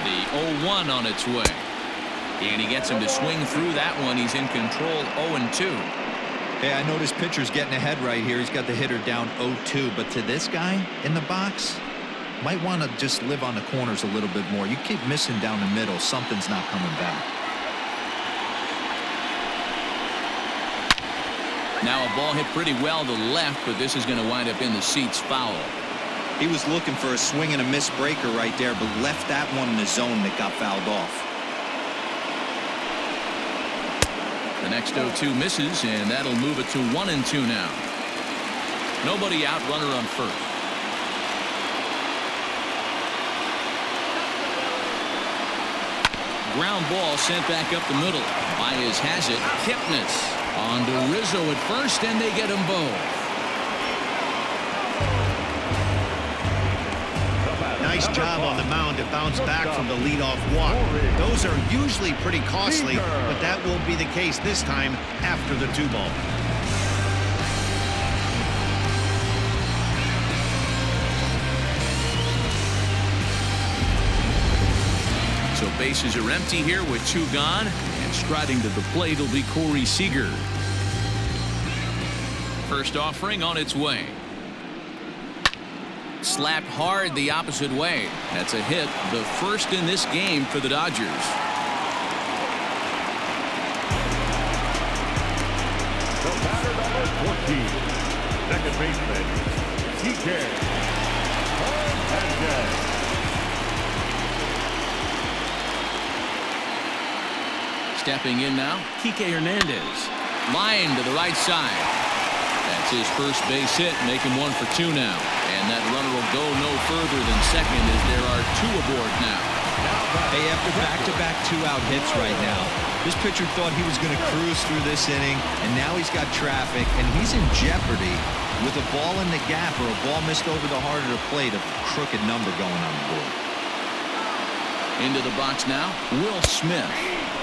The 0-1 on its way. And he gets him to swing through that one. He's in control, 0-2. Hey, I know this pitcher's getting ahead right here. He's got the hitter down 0-2, but to this guy in the box, might want to just live on the corners a little bit more. You keep missing down the middle, something's not coming back. Now a ball hit pretty well to left, but this is going to wind up in the seats foul. He was looking for a swing and a miss breaker right there, but left that one in the zone that got fouled off. The next 0-2 misses, and that'll move it to 1-2 now. Nobody out, runner on first. Ground ball sent back up the middle. Báez has it. Kipnis on to Rizzo at first, and they get them both. Nice job on the mound to bounce back from the leadoff walk. Those are usually pretty costly, but that won't be the case this time after the 2-ball. So bases are empty here with 2 gone, and striding to the plate will be Corey Seager. First offering on its way. Slapped hard the opposite way. That's a hit, the first in this game for the Dodgers. The batter number 14, second baseman, TK. Stepping in now, Kike Hernandez. Line to the right side. That's his first base hit, making 1 for 2 now. And that runner will go no further than second as there are 2 aboard now. Hey, after back-to-back 2-out hits right now, this pitcher thought he was going to cruise through this inning, and now he's got traffic, and he's in jeopardy with a ball in the gap or a ball missed over the heart of the plate, a crooked number going on the board. Into the box now, Will Smith,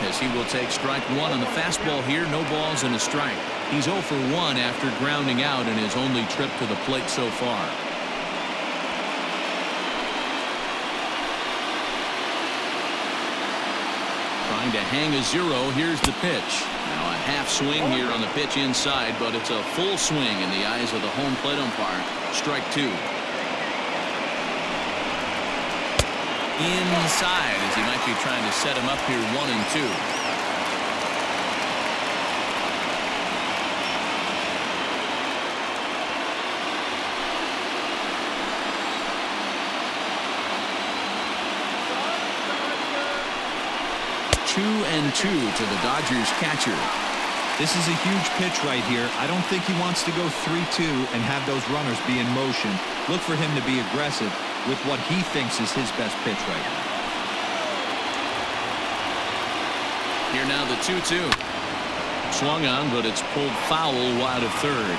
as he will take strike 1 on the fastball here. No balls and a strike. He's 0 for 1 after grounding out in his only trip to the plate so far. Trying to hang a 0. Here's the pitch. Now a half swing here on the pitch inside, but it's a full swing in the eyes of the home plate umpire. Strike 2. Inside as he might be trying to set him up here 1 and 2. Two and 2 to the Dodgers catcher. This is a huge pitch right here. I don't think he wants to go 3-2 and have those runners be in motion. Look for him to be aggressive with what he thinks is his best pitch right now. Here now the 2-2. Swung on, but it's pulled foul wide of third.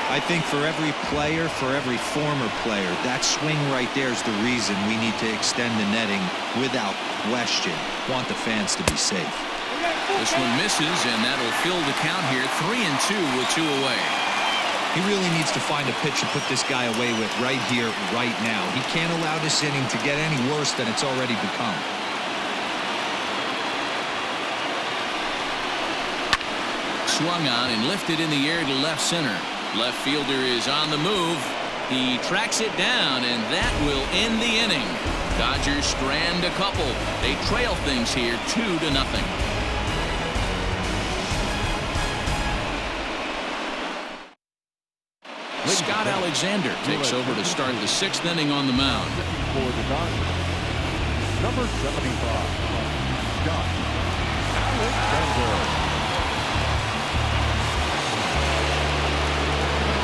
I think for every player, for every former player, that swing right there is the reason we need to extend the netting without question. Want the fans to be safe. This one misses, and that'll fill the count here. 3 and 2 with 2 away. He really needs to find a pitch to put this guy away with right here, right now. He can't allow this inning to get any worse than it's already become. Swung on and lifted in the air to left center. Left fielder is on the move. He tracks it down, and that will end the inning. Dodgers strand a couple. They trail things here 2-0. Scott Alexander takes over to start the 6th inning on the mound. For the Dodgers, number 75, Scott Alexander.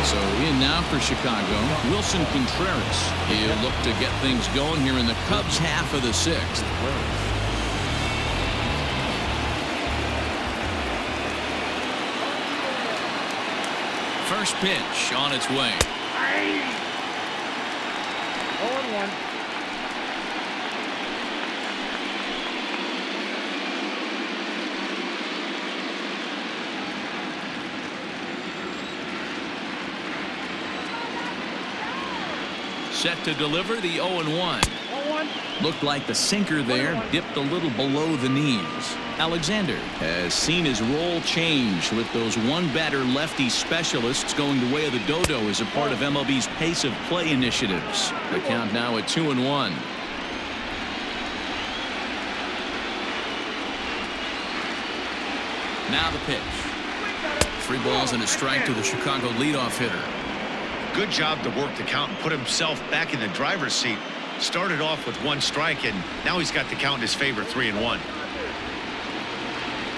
So in now for Chicago, Wilson Contreras. He'll look to get things going here in the Cubs' half of the 6th. First pitch on its way. 0-1. Set to deliver the 0-1. 0-1. Looked like the sinker there, dipped a little below the knees. Alexander has seen his role change with those one-batter lefty specialists going the way of the dodo as a part of MLB's pace of play initiatives. The count now at 2-1. Now the pitch. 3 balls and a strike to the Chicago leadoff hitter. Good job to work the count and put himself back in the driver's seat. Started off with 1 strike, and now he's got the count in his favor, 3-1.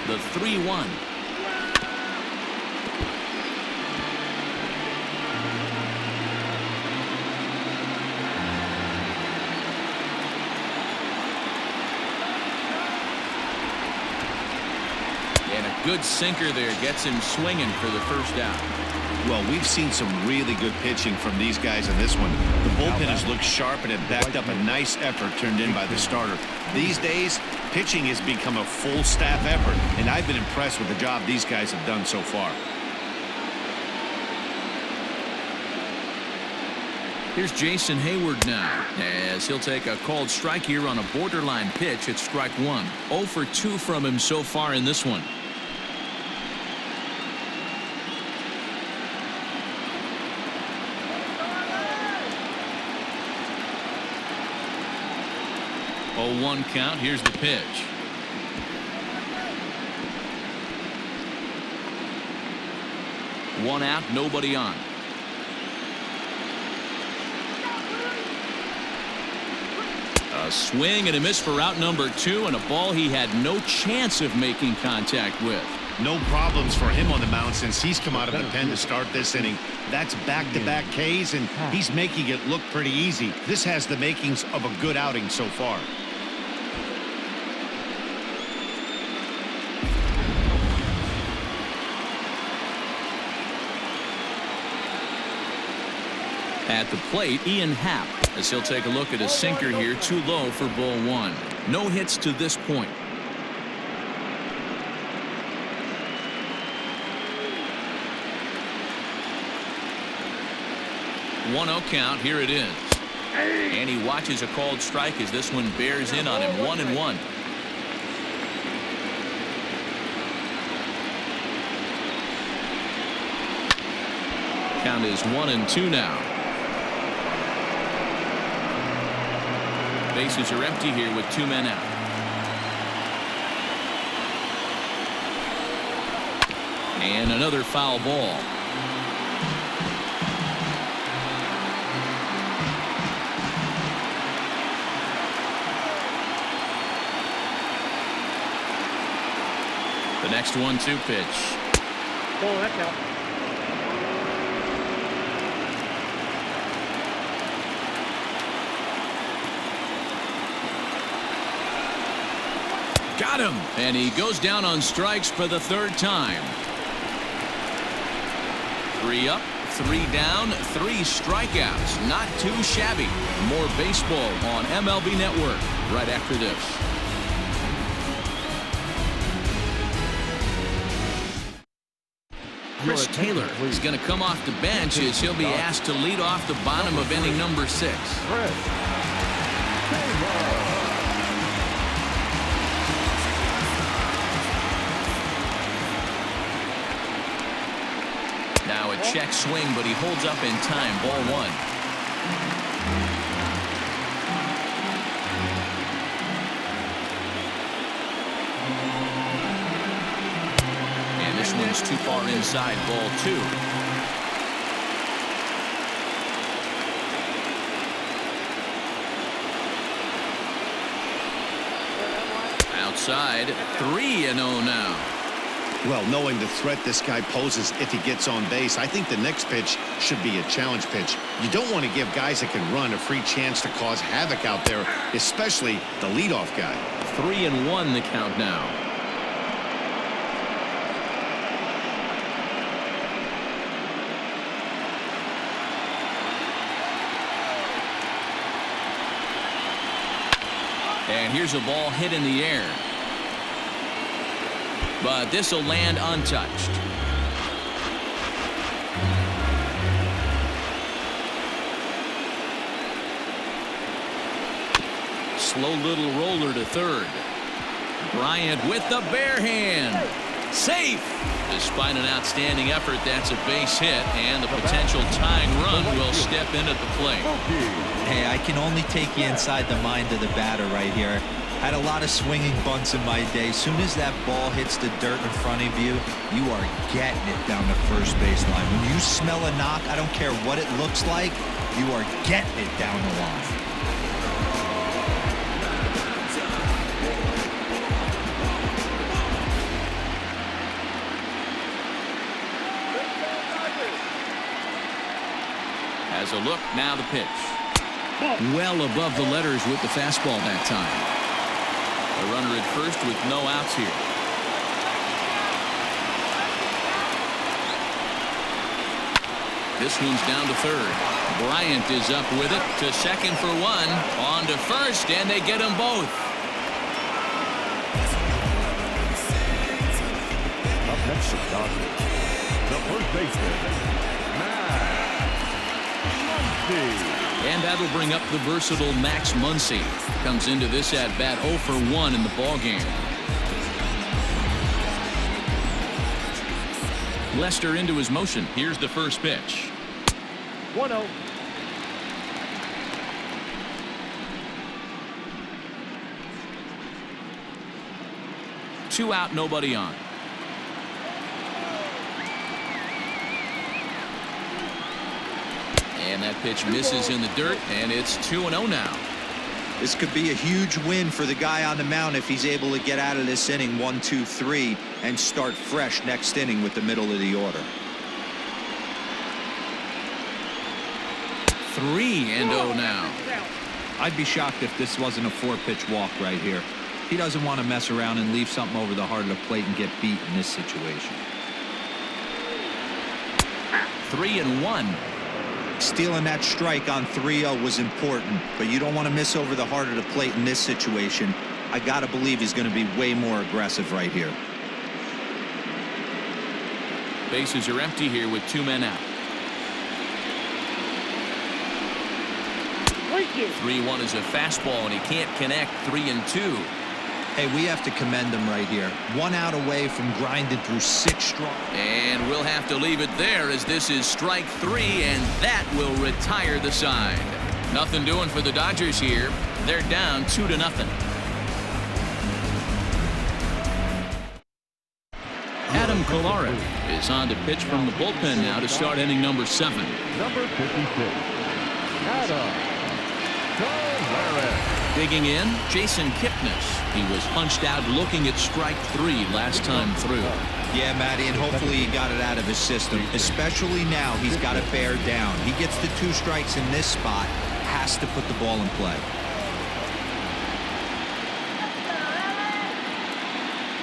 The 3-1. good sinker there gets him swinging for the first out. Well, we've seen some really good pitching from these guys in this one. The bullpen has looked sharp and have backed up a nice effort turned in by the starter. These days, pitching has become a full staff effort, and I've been impressed with the job these guys have done so far. Here's Jason Hayward now, as he'll take a called strike here on a borderline pitch at strike one. 0 for 2 from him so far in this one. Oh, 1 count. Here's the pitch. One out, nobody on. A swing and a miss for out number 2, and a ball he had no chance of making contact with. No problems for him on the mound since he's come out of the pen to start this inning. That's back-to-back Ks, and he's making it look pretty easy. This has the makings of a good outing so far. At the plate, Ian Happ, as he'll take a look at a sinker here, too low for ball 1. No hits to this point. 1-0 count. Here it is. And he watches a called strike as this one bears in on him. 1-1. Count is 1-2 now. Bases are empty here with 2 men out. And another foul ball. The next 1-2 pitch. Oh, that's out. Got him. And he goes down on strikes for the 3rd time. 3 up, 3 down, 3 strikeouts. Not too shabby. More baseball on MLB Network right after this. Chris Taylor is going to come off the bench as he'll be asked to lead off the bottom of inning number 6. Now a check swing, but he holds up in time. Ball 1. And this one's too far inside. Ball 2. Outside. 3-0 now. Well, knowing the threat this guy poses if he gets on base, I think the next pitch should be a challenge pitch. You don't want to give guys that can run a free chance to cause havoc out there, especially the leadoff guy. 3-1 the count now. And here's a ball hit in the air. But this will land untouched. Slow little roller to 3rd. Bryant with the bare hand. Safe. Despite an outstanding effort, that's a base hit, and the potential tying run will step in at the plate. Hey, I can only take you inside the mind of the batter right here. Had a lot of swinging bunts in my day. Soon as that ball hits the dirt in front of you, you are getting it down the first baseline. When you smell a knock, I don't care what it looks like, you are getting it down the line. As a look, now the pitch. Well above the letters with the fastball that time. A runner at first with no outs here. This one's down to third. Bryant is up with it to second for one. On to first, and they get them both. Up next for Dodgers, the first baseman, And that'll bring up the versatile Max Muncy. Comes into this at-bat 0 for 1 in the ballgame. Lester into his motion. Here's the first pitch. 1-0. Two out, nobody on. And that pitch misses in the dirt, and it's 2-0 now. This could be a huge win for the guy on the mound if he's able to get out of this inning 1, 2, 3 and start fresh next inning with the middle of the order. 3-0 now. I'd be shocked if this wasn't a 4-pitch walk right here. He doesn't want to mess around and leave something over the heart of the plate and get beat in this situation. 3-1. Stealing that strike on 3-0 was important, but you don't want to miss over the heart of the plate in this situation. I got to believe he's going to be way more aggressive right here. Bases are empty here with 2 men out. 3-1 is a fastball, and he can't connect. 3-2. Hey, we have to commend him right here. 1 out away from grinding through 6 strong. And we'll have to leave it there as this is strike 3, and that will retire the side. Nothing doing for the Dodgers here. They're down 2-0. Adam Kolarek is on to pitch from the bullpen now to start inning number 7. number 56, Adam Kolarek. Digging in, Jason Kipnis. He was punched out looking at strike 3 last time through. Yeah, Matty, and hopefully he got it out of his system. Especially now, he's got to bear down. He gets the 2 strikes in this spot, has to put the ball in play.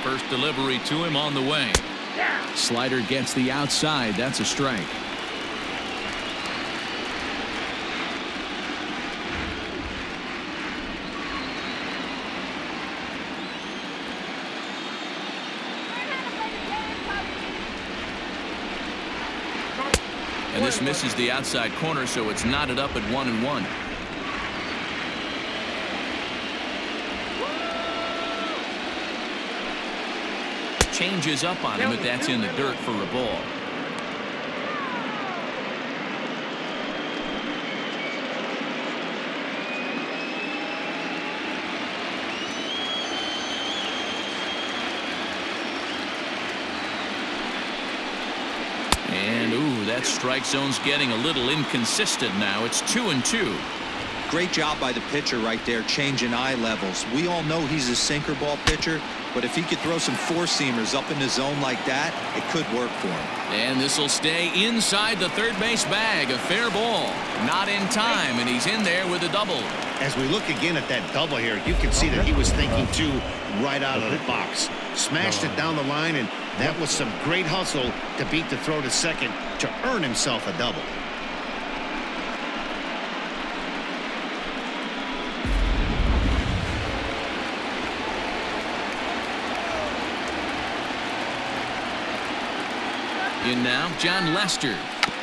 First delivery to him on the way. Slider gets the outside. That's a strike. And this misses the outside corner, so it's knotted up at 1-1. Changes up on him, but that's in the dirt for a ball. And ooh, that strike zone's getting a little inconsistent now. It's 2-2. Great job by the pitcher right there, changing eye levels. We all know he's a sinker ball pitcher, but if he could throw some 4-seamers up in the zone like that, it could work for him. And this will stay inside the third base bag. A fair ball. Not in time, and he's in there with a double. As we look again at that double here, you can see that he was thinking too right out of the box. Smashed it down the line, and that was some great hustle to beat the throw to second to earn himself a double. In now, John Lester.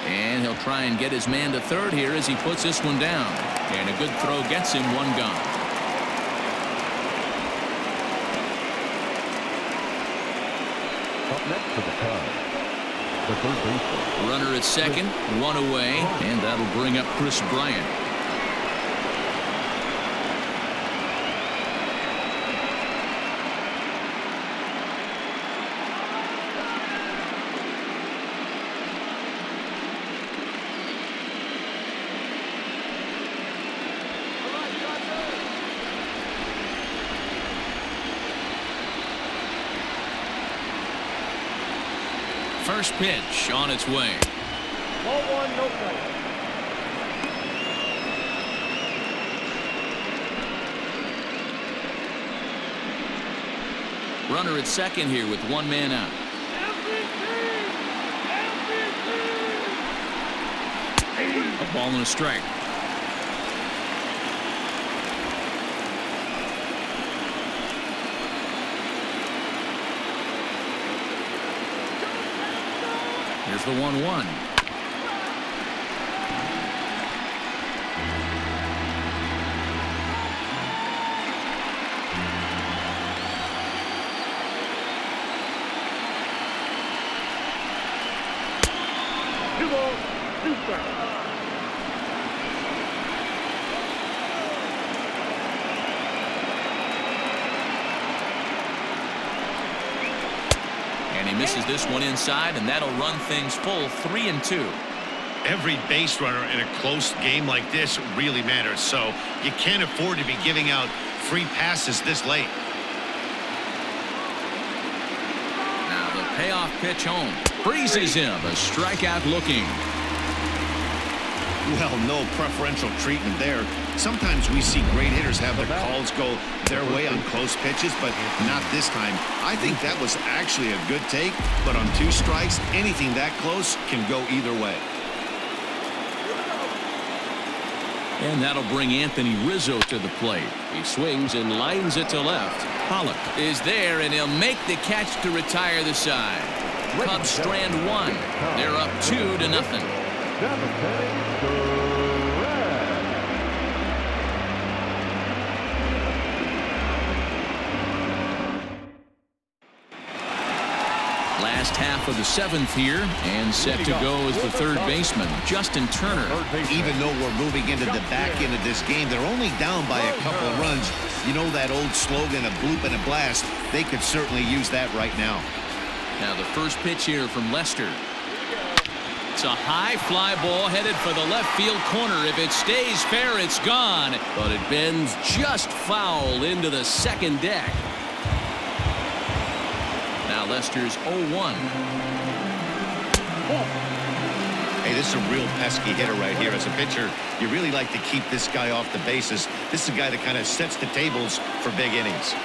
And he'll try and get his man to third here as he puts this one down. And a good throw gets him 1 gone. Up next for the Cubs, the third baseman, Runner at second, 1 away, and that'll bring up Chris Bryant. First pitch on its way. 1-1, no play. Runner at second here with 1 man out. A ball and a strike. Here's the 1-1. Two balls, two strikes. And he misses this one inside, and that'll run things full 3-2. Every base runner in a close game like this really matters, so you can't afford to be giving out free passes this late. Now the payoff pitch home. Freezes him. A strikeout looking. Well, no preferential treatment there. Sometimes we see great hitters have their calls go their way on close pitches, but not this time. I think that was actually a good take, but on 2 strikes, anything that close can go either way. And that'll bring Anthony Rizzo to the plate. He swings and lines it to left. Pollock is there, and he'll make the catch to retire the side. Cubs strand 1. They're up 2-0. Last half of the 7th here, and set to go is the third baseman, Justin Turner. Even though we're moving into the back end of this game, they're only down by a couple of runs. You know that old slogan, a bloop and a blast? They could certainly use that right now. Now the first pitch here from Lester. It's a high fly ball headed for the left field corner. If it stays fair, it's gone. But it bends just foul into the second deck. Now Lester's 0-1. Hey, this is a real pesky hitter right here. As a pitcher, you really like to keep this guy off the bases. This is a guy that kind of sets the tables for big innings.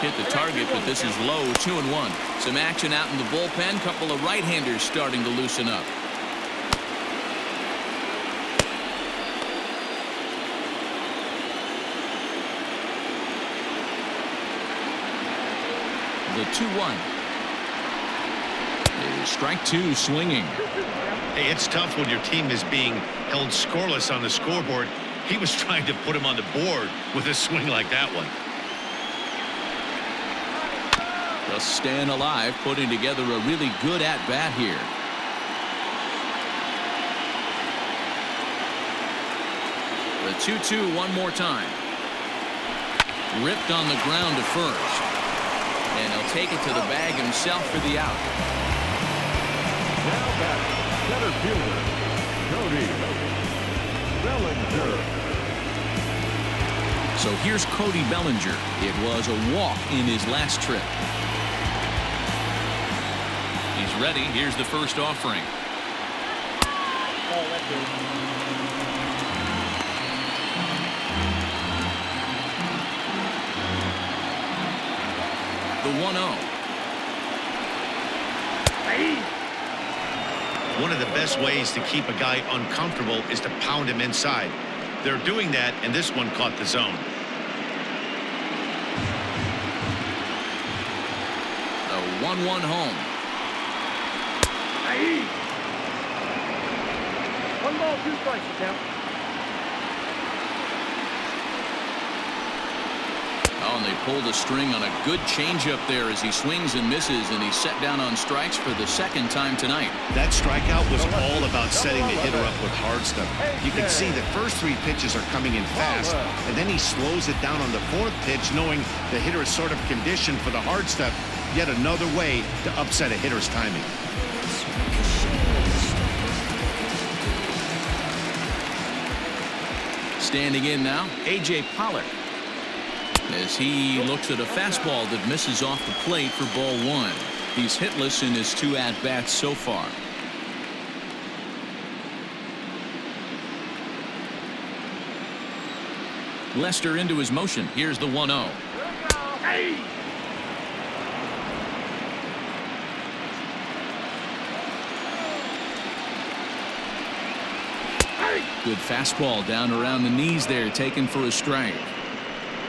Hit the target, but this is low. 2-1. Some action out in the bullpen. Couple of right-handers starting to loosen up. The 2-1. Strike 2 swinging. Hey, it's tough when your team is being held scoreless on the scoreboard. He was trying to put him on the board with a swing like that one. Just staying alive, putting together a really good at-bat here. The 2-2 one more time. Ripped on the ground to first. And he'll take it to the bag himself for the out. Now back, center fielder, Cody Bellinger. So here's Cody Bellinger. It was a walk in his last trip. He's ready. Here's the first offering. Oh, that's good. The 1-0. One of the best ways to keep a guy uncomfortable is to pound him inside. They're doing that, and this one caught the zone. The 1-1 home. 1 ball, 2 strikes, the count. Oh, and they pulled a string on a good changeup there as he swings and misses, and he's set down on strikes for the second time tonight. That strikeout was all about setting the hitter up with hard stuff. You can see the first 3 pitches are coming in fast, and then he slows it down on the 4th pitch, knowing the hitter is sort of conditioned for the hard stuff. Yet another way to upset a hitter's timing. Standing in now, A.J. Pollock, as he looks at a fastball that misses off the plate for ball 1. He's hitless in his 2 at-bats so far. Lester into his motion. Here's the 1-0. Good fastball down around the knees there, taken for a strike.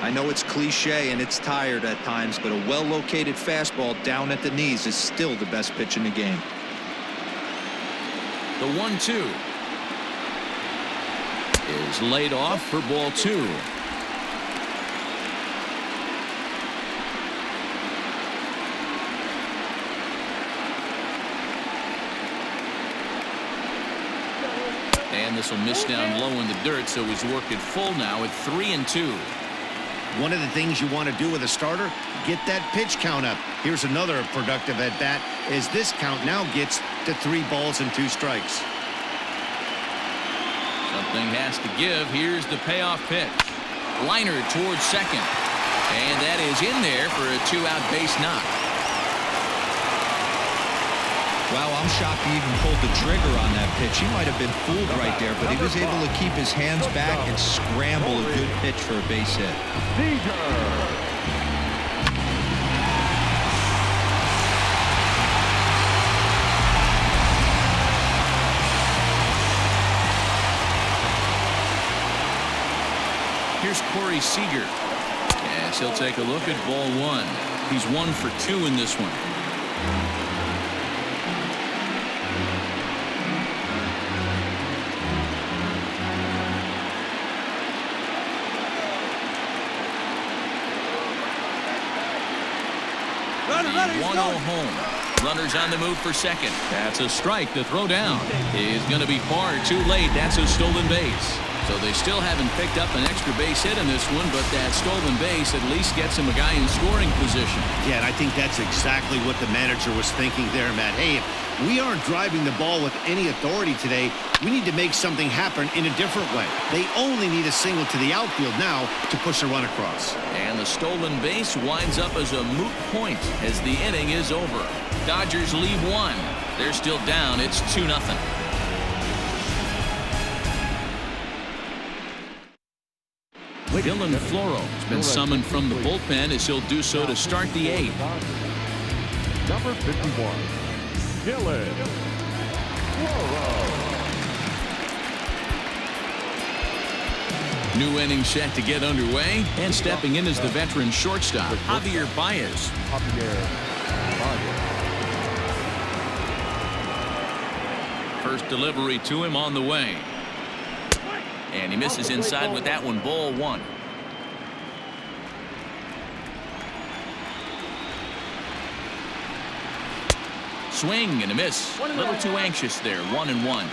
I know it's cliche and it's tired at times, but a well-located fastball down at the knees is still the best pitch in the game. The 1-2 is laid off for ball 2. And this will miss down low in the dirt, so he's worked it full now at 3-2. One of the things you want to do with a starter, get that pitch count up. Here's another productive at bat as this count now gets to 3 balls and 2 strikes. Something has to give. Here's the payoff pitch. Liner towards second. And that is in there for a 2-out base knock. Wow, I'm shocked he even pulled the trigger on that pitch. He might have been fooled right there, but he was able to keep his hands back and scramble a good pitch for a base hit. Here's Corey Seager. Yes, he'll take a look at ball 1. He's 1 for 2 in this one. The 1-0 home. Runners on the move for second. That's a strike. The throw down is going to be far too late. That's a stolen base. So they still haven't picked up an extra base hit in this one, but that stolen base at least gets him a guy in scoring position. Yeah, and I think that's exactly what the manager was thinking there, Matt. Hey, if we aren't driving the ball with any authority today, we need to make something happen in a different way. They only need a single to the outfield now to push a run across. And the stolen base winds up as a moot point as the inning is over. Dodgers lead 1. They're still down. It's 2-0. Dylan Floro has been summoned from the bullpen as he'll do so to start the 8th. Number 51, Dylan Floro. New inning set to get underway, and stepping in is the veteran shortstop, Javier Báez. First delivery to him on the way. And he misses inside with that one, ball 1. Swing and a miss. A little too anxious there, 1-1.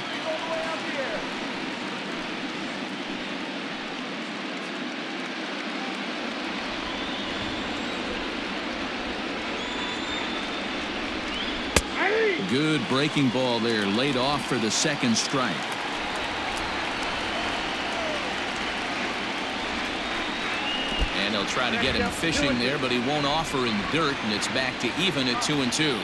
Good breaking ball there, laid off for the second strike. And they'll try to get him fishing there, but he won't offer in the dirt, and it's back to even at 2-2.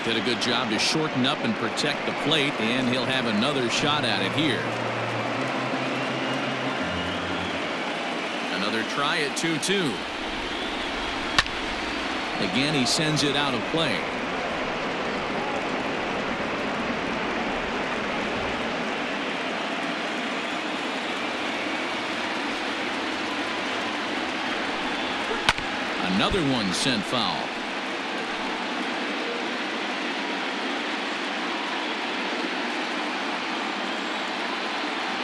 Did a good job to shorten up and protect the plate, and he'll have another shot at it here. Another try at 2-2. Again, he sends it out of play. Another one sent foul.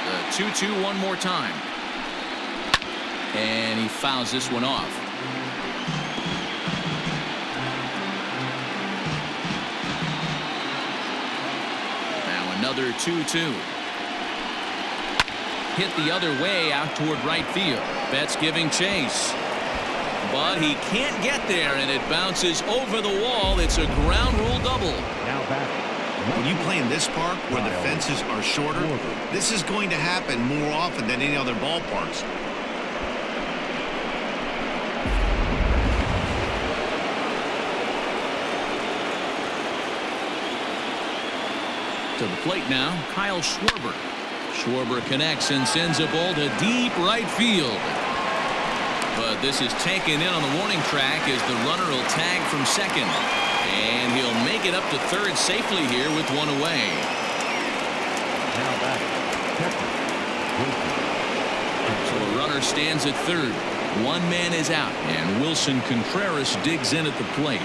The 2-2 one more time. And he fouls this one off. Now another 2-2. Hit the other way out toward right field. Betts giving chase. But he can't get there, and it bounces over the wall. It's a ground rule double. Now back. When you play in this park where the fences are shorter, this is going to happen more often than any other ballparks. To the plate now, Kyle Schwarber. Schwarber connects and sends a ball to deep right field. But this is taken in on the warning track as the runner will tag from second. And he'll make it up to third safely here with one away. So a runner stands at third. One man is out, and Wilson Contreras digs in at the plate.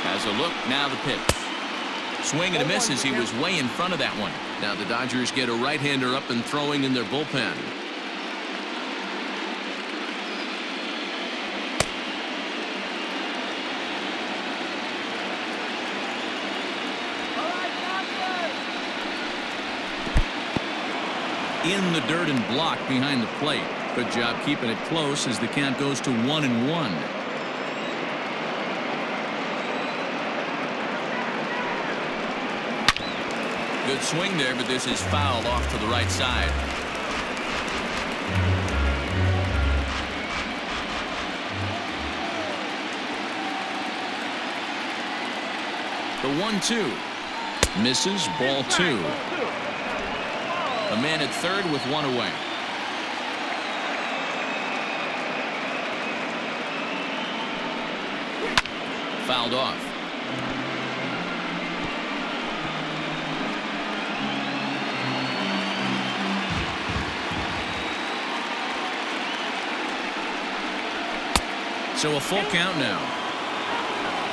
Has a look, now the pitch. Swing and a miss as he was way in front of that one. Now the Dodgers get a right-hander up and throwing in their bullpen. In the dirt and blocked behind the plate. Good job keeping it close as the count goes to 1-1. Good swing there, but this is fouled off to the right side. The 1-2 misses, ball 2. A man at third with one away. Fouled off. So a full count now.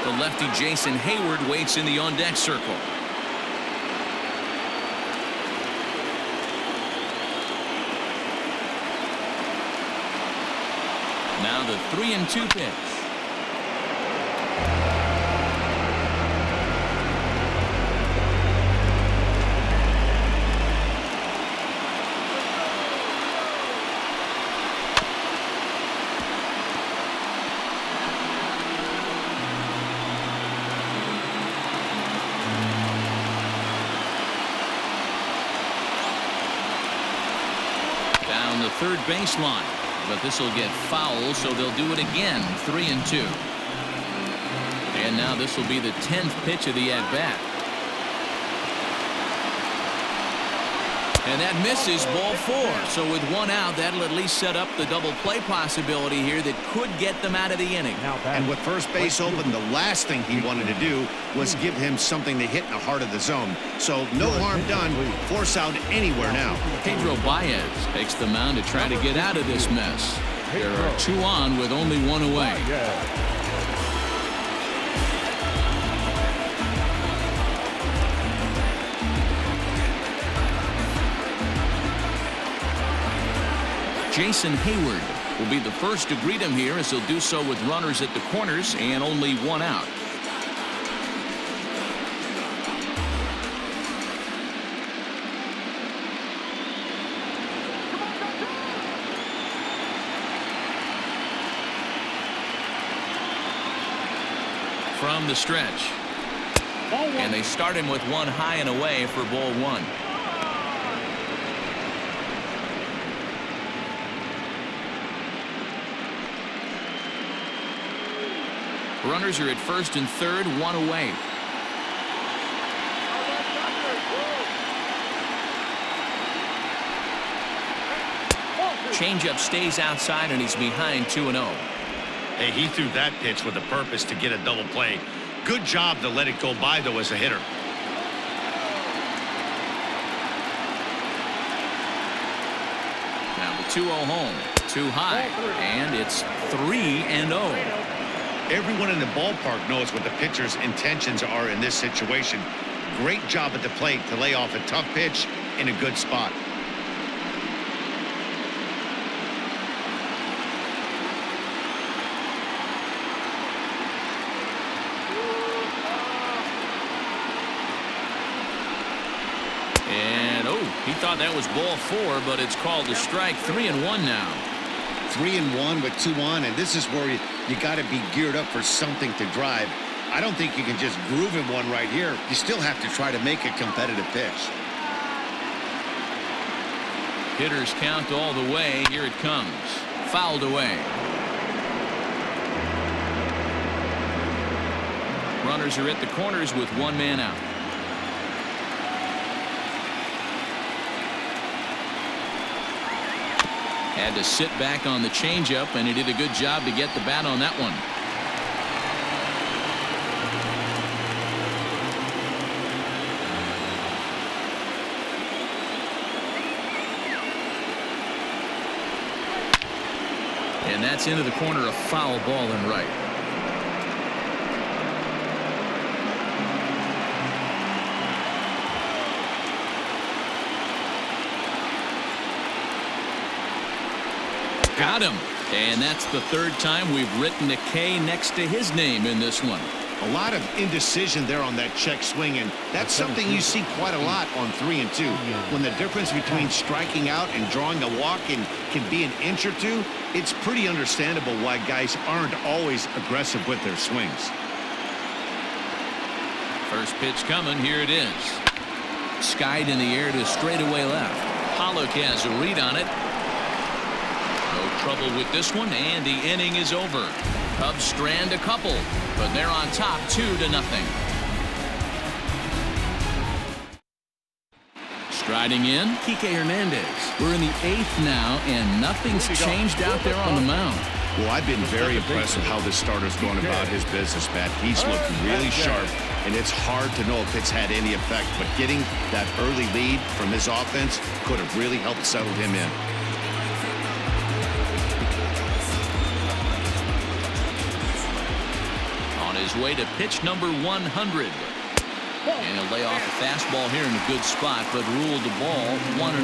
The lefty Jason Hayward waits in the on-deck circle. Now the 3-2 pitch. Down the third baseline. But this will get foul, so they'll do it again. 3-2. And now this will be the 10th pitch of the at-bat. And that misses, ball 4. So with one out, that'll at least set up the double play possibility here that could get them out of the inning. And with first base open, the last thing he wanted to do was give him something to hit in the heart of the zone. So no harm done. Force out anywhere now. Javier Báez takes the mound to try to get out of this mess. There are 2 on with only 1 away. Jason Hayward will be the first to greet him here, as he'll do so with runners at the corners and only 1 out. From the stretch. And they start him with 1 high and away for ball 1. Runners are at first and third, 1 away. Changeup stays outside, and he's behind 2-0. Hey, he threw that pitch with a purpose to get a double play. Good job to let it go by, though, as a hitter. Now the 2-0 home. Too high, and it's 3-0. Everyone in the ballpark knows what the pitcher's intentions are in this situation. Great job at the plate to lay off a tough pitch in a good spot. And he thought that was ball 4, but it's called a strike. 3-1 now. 3-1 with 2 on, and this is where you got to be geared up for something to drive. I don't think you can just groove in one right here. You still have to try to make a competitive pitch. Hitters count all the way. Here it comes. Fouled away. Runners are at the corners with 1 man out. Had to sit back on the changeup, and he did a good job to get the bat on that one. That's into the corner, a foul ball and right. Got him. And that's the third time we've written a K next to his name in this one. A lot of indecision there on that check swing, and that's something you see quite a lot on 3 and 2. When the difference between striking out and drawing a walk can be an inch or two, it's pretty understandable why guys aren't always aggressive with their swings. First pitch coming. Here it is. Skied in the air to straightaway left. Pollock has a read on it. No trouble with this one, and the inning is over. Cubs strand a couple, but they're on top 2-0. Striding in, Kike Hernandez. We're in the 8th now, and nothing's changed out there on the mound. Well, I've been very impressed with how this starter's going about his business, Matt. He's looking really sharp, and it's hard to know if it's had any effect, but getting that early lead from his offense could have really helped settle him in. His way to pitch number 100. And he'll lay off a fastball here in a good spot, but ruled the ball 1-0.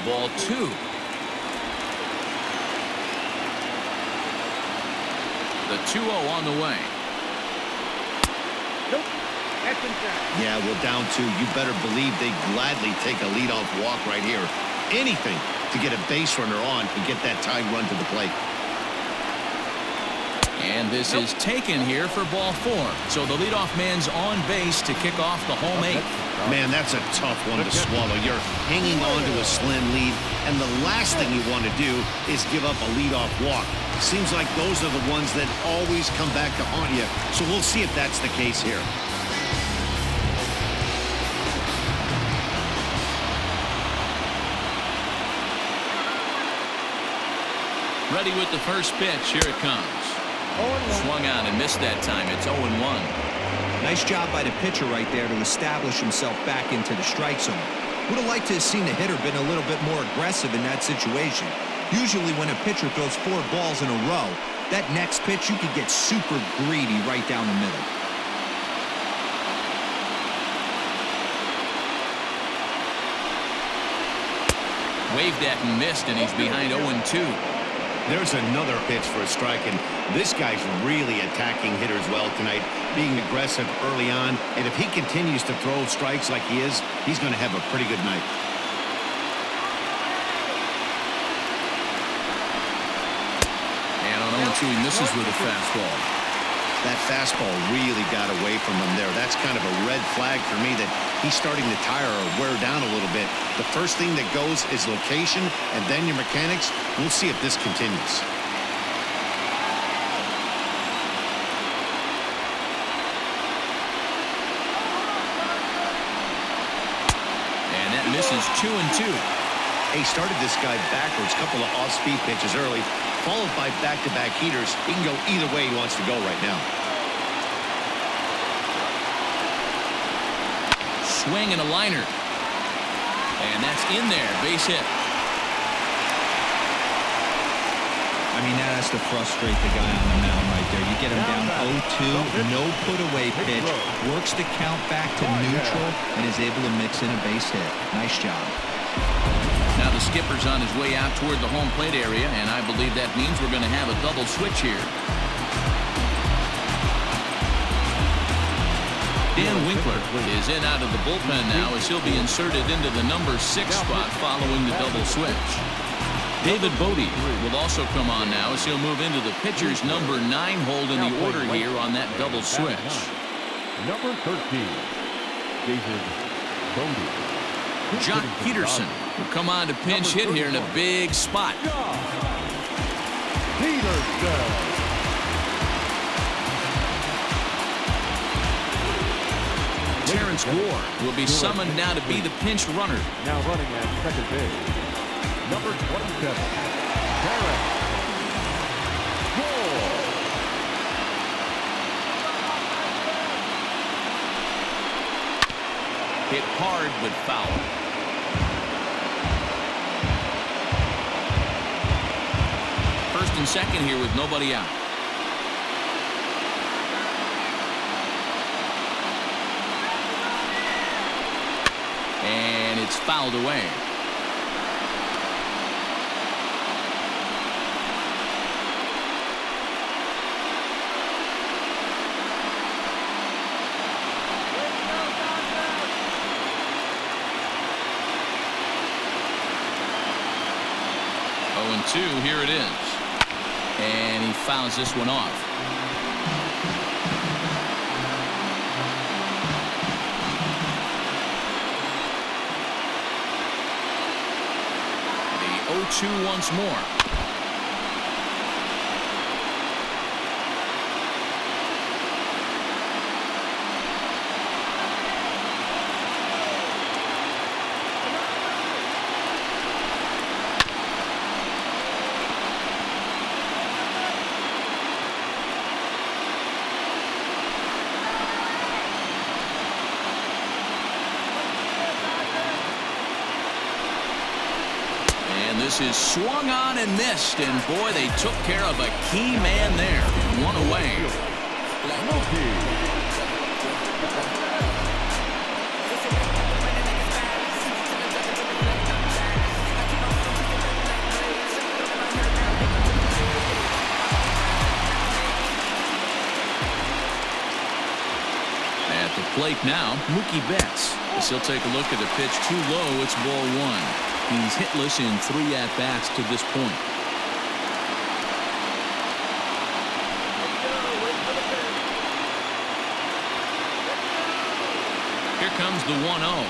Ball 2. The 2-0 on the way. Nope. That's inside. Yeah, well, down 2. You better believe they gladly take a leadoff walk right here. Anything to get a base runner on and get that tying run to the plate. And this is taken here for ball 4. So the leadoff man's on base to kick off the home 8th. Man, that's a tough one to swallow. You're hanging on to a slim lead, and the last thing you want to do is give up a leadoff walk. Seems like those are the ones that always come back to haunt you. So we'll see if that's the case here. Ready with the first pitch. Here it comes. Swung on and missed that time. It's 0-1. Nice job by the pitcher right there to establish himself back into the strike zone. Would have liked to have seen the hitter been a little bit more aggressive in that situation. Usually when a pitcher throws 4 balls in a row, that next pitch you could get super greedy right down the middle. Waved at and missed, and he's behind 0-2. There's another pitch for a strike, and this guy's really attacking hitters well tonight, being aggressive early on, and if he continues to throw strikes like he is, he's going to have a pretty good night. And on 0-2, he misses with a fastball. That fastball really got away from him there. That's kind of a red flag for me that he's starting to tire or wear down a little bit. The first thing that goes is location and then your mechanics. We'll see if this continues. And that misses 2-2. He started this guy backwards, couple of off-speed pitches early, followed by back-to-back heaters. He can go either way he wants to go right now. Swing and a liner. And that's in there. Base hit. I mean, that has to frustrate the guy on the mound right there. You get him down 0-2, no put-away pitch, works the count back to neutral, and is able to mix in a base hit. Nice job. Now the skipper's on his way out toward the home plate area, and I believe that means we're going to have a double switch here. Dan Winkler is in out of the bullpen now as he'll be inserted into the number 6 spot following the double switch. David Bodie will also come on now as he'll move into the pitcher's number 9 hold in the order here on that double switch. Number 13, David Bodie. Jock Peterson will come on to pinch hit here in a big spot. Peterson. Terrence Gore will be summoned now to be the pinch runner. Now running at second base, number 27, Terrence Gore. Hit hard but foul. second here with nobody out. And it's fouled away. Oh, and 2, here it is. And he fouls this one off. The 0-2 once more. This is swung on and missed, and boy, they took care of a key man there. One away. At the plate now, Mookie Betts. As he'll take a look at the pitch too low, it's ball 1. He's hitless in 3 at-bats to this point. Here comes the 1-0.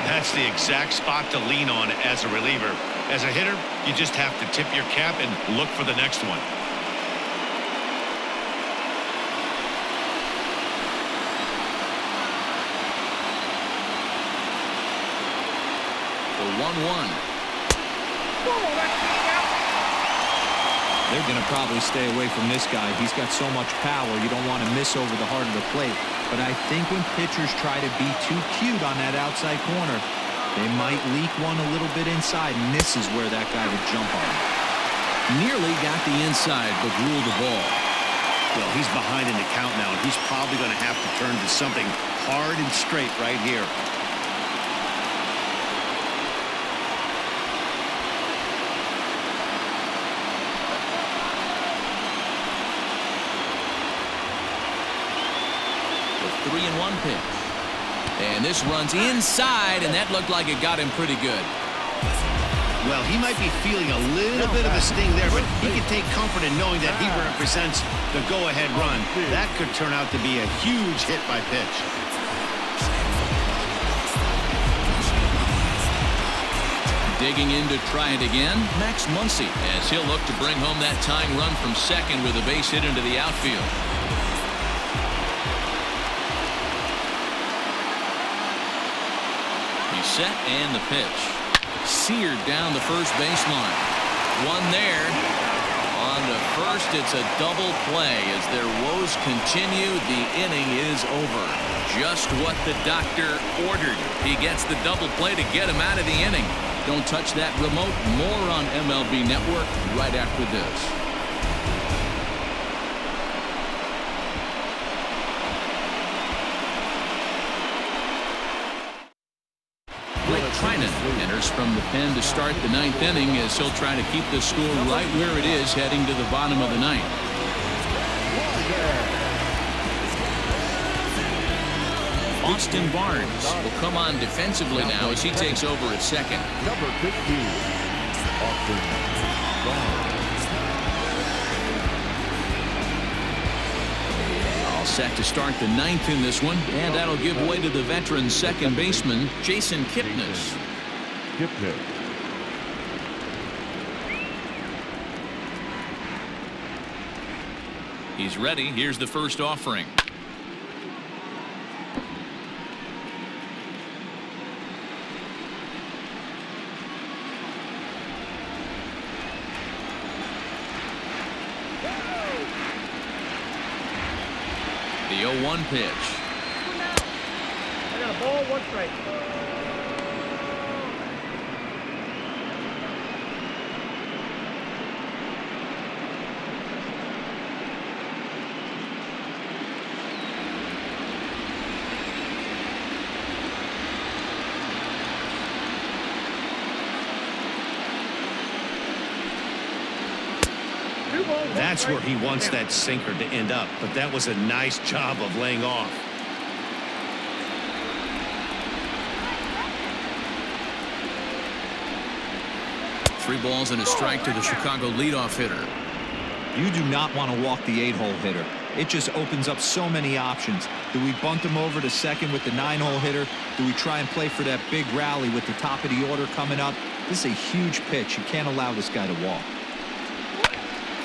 That's the exact spot to lean on as a reliever. As a hitter, you just have to tip your cap and look for the next one. The 1-1. They're going to probably stay away from this guy. He's got so much power, you don't want to miss over the heart of the plate. But I think when pitchers try to be too cute on that outside corner, they might leak one a little bit inside, and this is where that guy would jump on. Nearly got the inside, but ruled the ball. Well, he's behind in the count now, and he's probably going to have to turn to something hard and straight right here. The 3-1 pitch. And this runs inside, and that looked like it got him pretty good. Well, he might be feeling a little bit of a sting there, but he can take comfort in knowing that he represents the go-ahead run. That could turn out to be a huge hit by pitch. Digging in to try it again, Max Muncy, as he'll look to bring home that tying run from second with a base hit into the outfield. He's set, and the pitch. Seared down the first baseline. One there. On to first, it's a double play. As their woes continue, the inning is over. Just what the doctor ordered. He gets the double play to get him out of the inning. Don't touch that remote. More on MLB Network right after this. Enters from the pen to start the 9th inning, as he'll try to keep the score right where it is heading to the bottom of the 9th. Austin Barnes will come on defensively now as he takes over at second. Number 15, Austin Barnes. All set to start the 9th in this one, and that'll give way to the veteran second baseman, Jason Kipnis. He's ready. Here's the first offering. The 0-1 pitch. I got a ball, 1 strike. That's where he wants that sinker to end up, but that was a nice job of laying off. Three balls and a strike to the Chicago leadoff hitter. You do not want to walk the 8-hole hitter. It just opens up so many options. Do we bunt him over to second with the 9-hole hitter? Do we try and play for that big rally with the top of the order coming up? This is a huge pitch. You can't allow this guy to walk.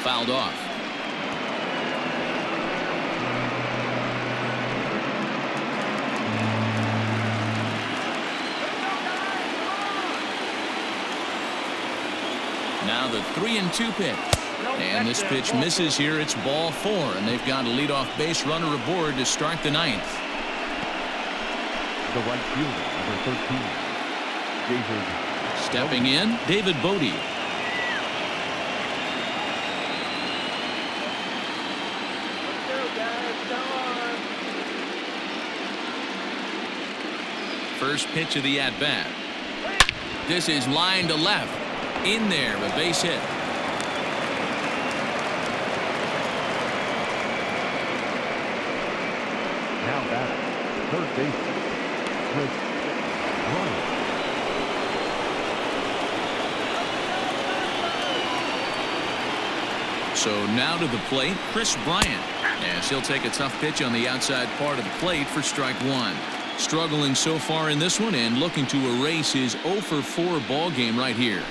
Fouled off. Now the 3-2 pitch. And this pitch misses here. It's ball 4, and they've got a leadoff base runner aboard to start the 9th. The right fielder, number 13, David. Stepping in, David Bodie. First pitch of the at-bat. This is line to left. In there, a base hit. Now batting, third baseman, Chris Bryant. So now to the plate, Chris Bryant. As he'll take a tough pitch on the outside part of the plate for strike 1. Struggling so far in this one and looking to erase his 0-for-4 ball game right here.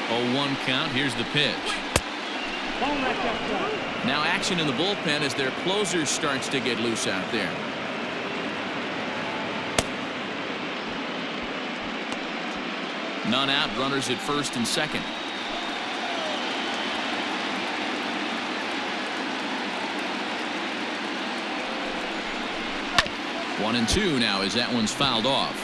0-1 count. Here's the pitch. Now action in the bullpen as their closer starts to get loose out there. None out. Runners at first and second. One and two now as that one's fouled off.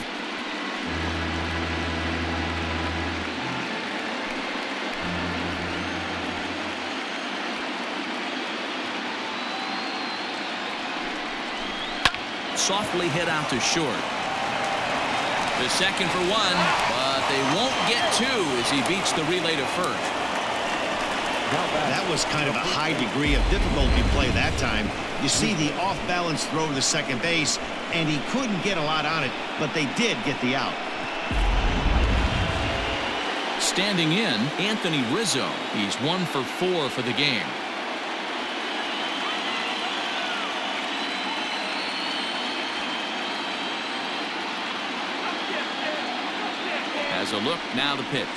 Softly hit out to short. The second for one, but they won't get two as he beats the relay to first. That was kind of a high degree of difficulty play that time. You see the off-balance throw to the second base, and he couldn't get a lot on it, but they did get the out. Standing in, Anthony Rizzo. He's 1 for 4 for the game. Has a look, now the pitch.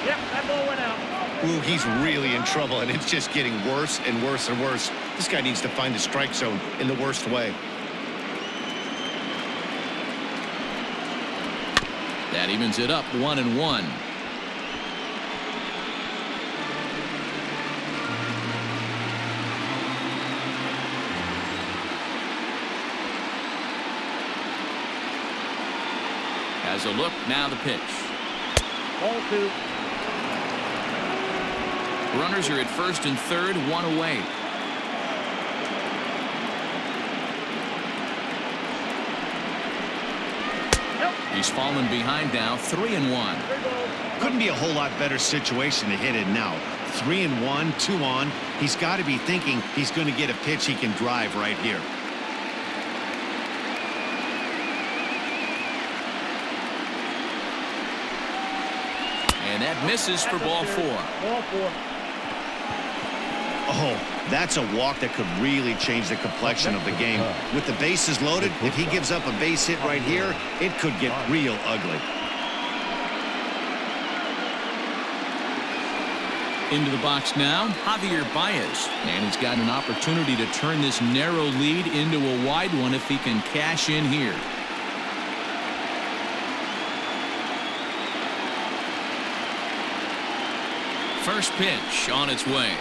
Yep, that ball went out. Ooh, he's really in trouble, and it's just getting worse and worse and worse. This guy needs to find the strike zone in the worst way. That evens it up 1-1. Has a look, now the pitch. Ball 2. Runners are at first and third, one away. He's fallen behind now, 3-1. Couldn't be a whole lot better situation to hit it now. 3-1, 2 on. He's got to be thinking he's going to get a pitch he can drive right here. And that misses for ball 4. Ball 4. Oh, that's a walk that could really change the complexion of the game. With the bases loaded, if he gives up a base hit right here, it could get real ugly. Into the box now, Javier Báez. And he's got an opportunity to turn this narrow lead into a wide one if he can cash in here. First pitch on its way.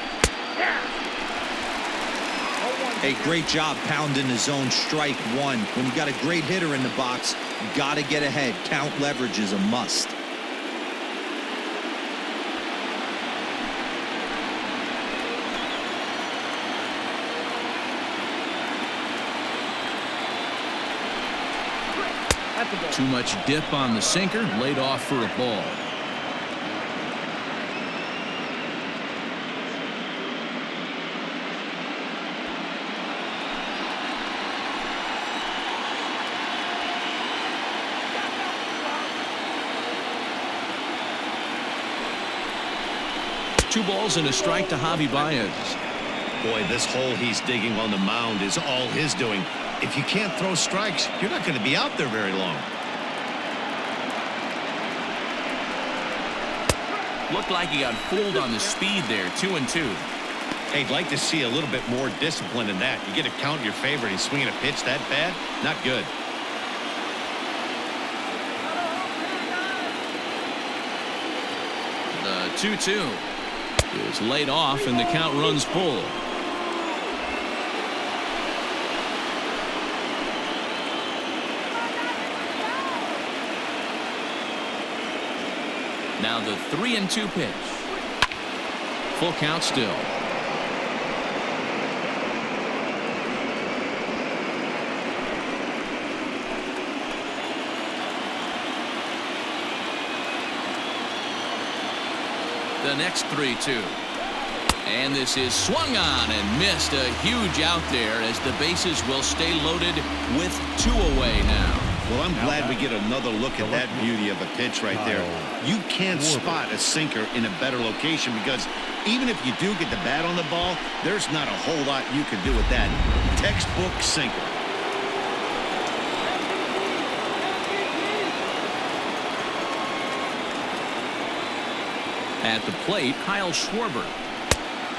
A great job pounding the zone strike 1. When you got a great hitter in the box, you got to get ahead. Count leverage is a must. That's a ball. Too much dip on the sinker, laid off for a ball. Two balls and a strike to Javier Báez. Boy, this hole he's digging on the mound is all his doing. If you can't throw strikes, you're not going to be out there very long. Looked like he got fooled on the speed there. 2-2. Hey, I'd like to see a little bit more discipline in that. You get a count in your favor and he's swinging a pitch that bad? Not good. The 2-2 is laid off and the count runs full. Now the 3-2 pitch. Full count still. The next 3-2. And this is swung on and missed. A huge out there as the bases will stay loaded with 2 away now. Well, I'm glad we get another look at that beauty of a pitch right there. You can't spot a sinker in a better location because even if you do get the bat on the ball, there's not a whole lot you can do with that. Textbook sinker. At the plate, Kyle Schwarber.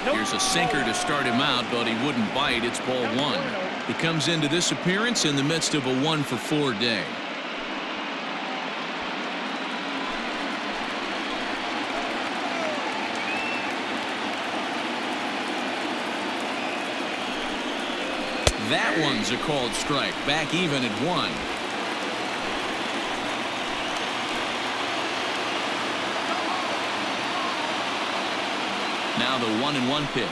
Here's a sinker to start him out, but he wouldn't bite. It's ball 1. He comes into this appearance in the midst of a 1-for-4 day. That one's a called strike. Back even at 1. Now the 1-1 pitch.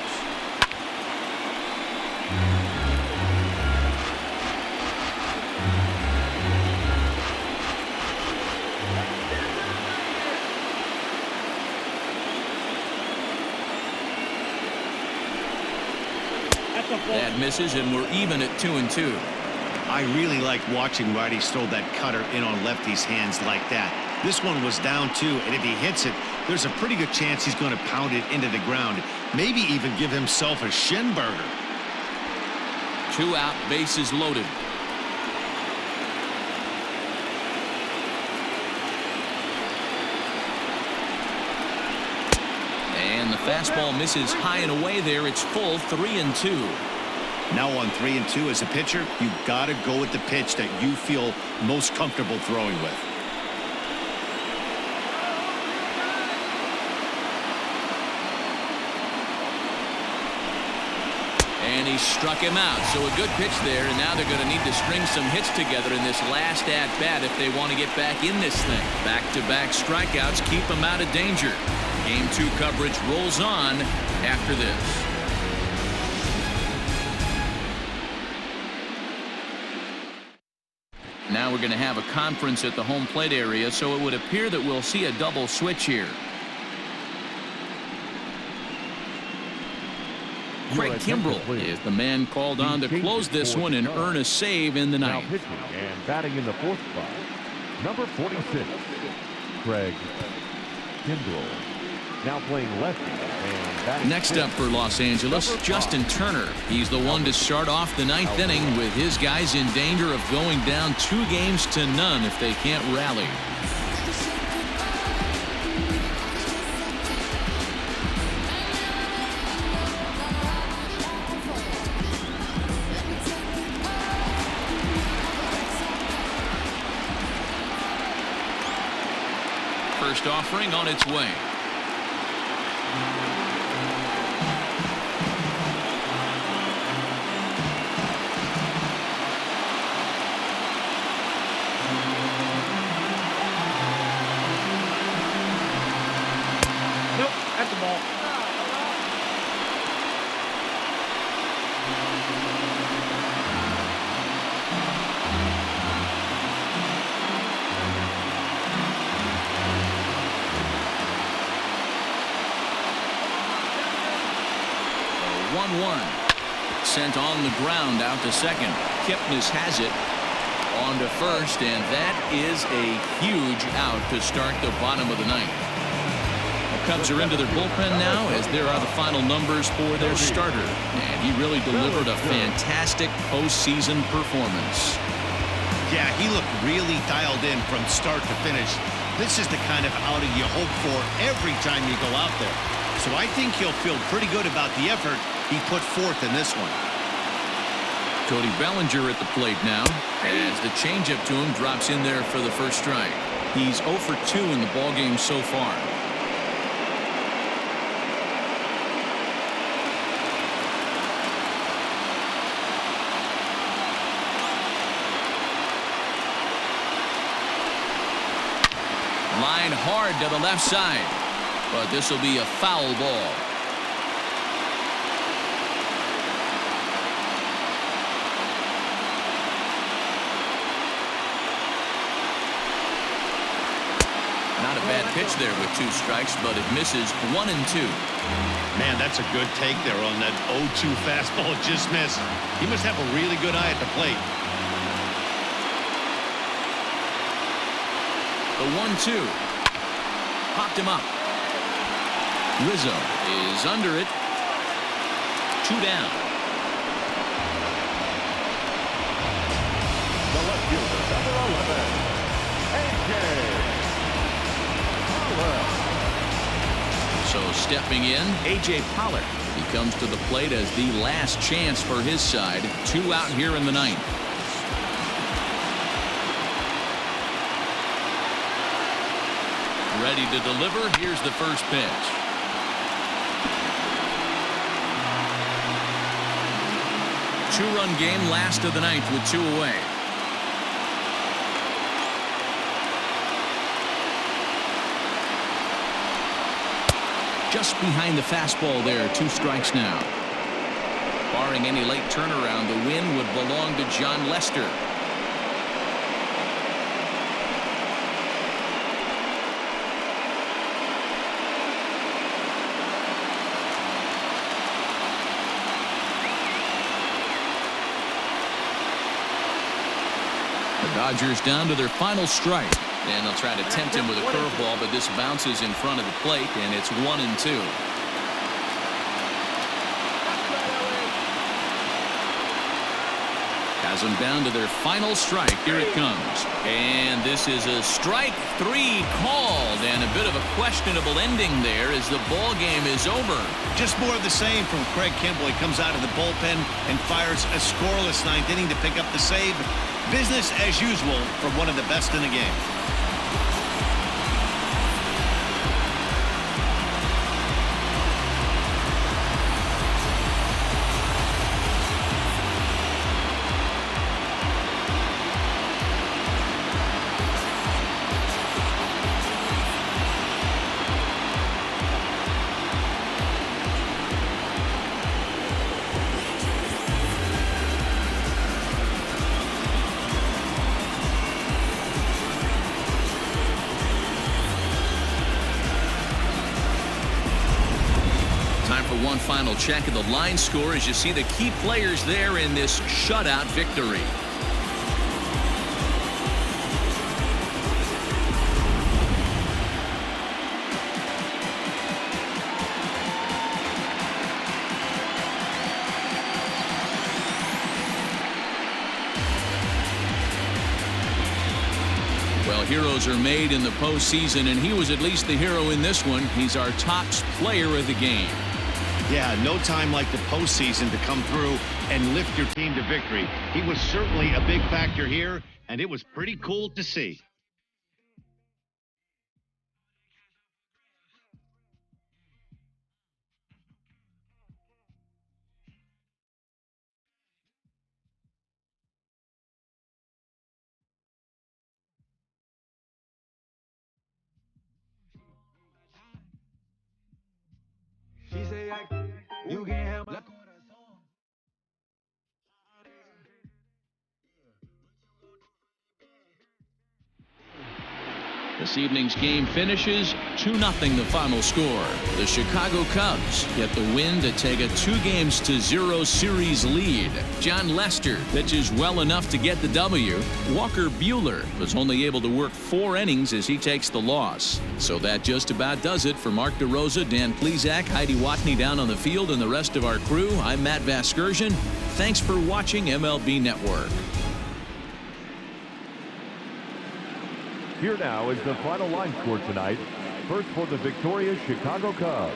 That misses, and we're even at 2-2. I really like watching righties throw that cutter in on lefties' hands like that. This one was down 2, and if he hits it, there's a pretty good chance he's going to pound it into the ground. Maybe even give himself a shin burger. 2 out, bases loaded. And the fastball misses high and away there. It's full 3-2. Now on 3-2 as a pitcher, you've got to go with the pitch that you feel most comfortable throwing with. And he struck him out. So a good pitch there, and now they're going to need to string some hits together in this last at-bat if they want to get back in this thing. Back-to-back strikeouts keep them out of danger. Game 2 coverage rolls on after this. Now we're going to have a conference at the home plate area, so it would appear that we'll see a double switch here. Craig Kimbrell is the man called on to close this one and earn a save in the Now ninth. pitching and batting in the 4th spot, number 46, Craig Kimbrell. Now playing lefty and batting Next up for Los Angeles, Justin Turner. He's the one to start off the 9th inning with his guys in danger of going down 2-0 if they can't rally. First offering on its way. Nope, that's a ball. 1-1. Sent on the ground out to second. Kipnis has it on to first, and that is a huge out to start the bottom of the ninth. The Cubs are into their bullpen now, as there are the final numbers for their starter, and he really delivered a fantastic postseason performance. Yeah, he looked really dialed in from start to finish. This is the kind of outing you hope for every time you go out there. So I think he'll feel pretty good about the effort he put forth in this one. Cody Bellinger at the plate now, as the changeup to him drops in there for the first strike. He's 0 for 2 in the ballgame so far. Line hard to the left side, but this will be a foul ball. Not a bad pitch there with 2 strikes, but it misses 1 and 2. Man, that's a good take there on that 0-2 fastball just missed. He must have a really good eye at the plate. The 1-2 popped him up. Rizzo is under it. 2 down. The left fielder, number 11, A.J. So stepping in, A.J. Pollard. He comes to the plate as the last chance for his side. 2 out here in the ninth. Ready to deliver. Here's the first pitch. Two-run game, last of the ninth with 2 away. Just behind the fastball there. 2 strikes now. Barring any late turnaround, the win would belong to John Lester. Dodgers down to their final strike, and they'll try to tempt him with a curveball, but this bounces in front of the plate, and it's 1 and 2. Has them down to their final strike. Here it comes, and this is a strike 3 called, and a bit of a questionable ending there as the ball game is over. Just more of the same from Craig Kimbrel. He comes out of the bullpen and fires a scoreless 9th inning to pick up the save. Business as usual from one of the best in the game. One final check of the line score as you see the key players there in this shutout victory. Well, heroes are made in the postseason, and he was at least the hero in this one. He's our top player of the game. Yeah, no time like the postseason to come through and lift your team to victory. He was certainly a big factor here, and it was pretty cool to see. You can't have my The This evening's game finishes 2-0 the final score. The Chicago Cubs get the win to take a 2-0 series lead. John Lester pitches well enough to get the W. Walker Buehler was only able to work 4 innings as he takes the loss. So that just about does it for Mark DeRosa, Dan Plesac, Heidi Watney down on the field, and the rest of our crew. I'm Matt Vasgersian. Thanks for watching MLB Network. Here now is the final line score tonight. First for the victorious Chicago Cubs.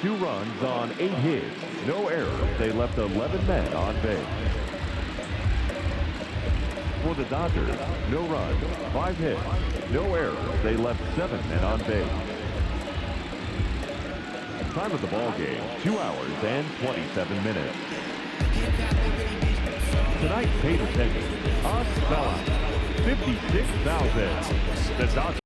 2 runs on 8 hits. No errors. They left 11 men on base. For the Dodgers, no runs, 5 hits. No errors. They left 7 men on base. Time of the ball game, 2 hours and 27 minutes. Tonight's paid attendance, a sellout, 56,000. The Dodgers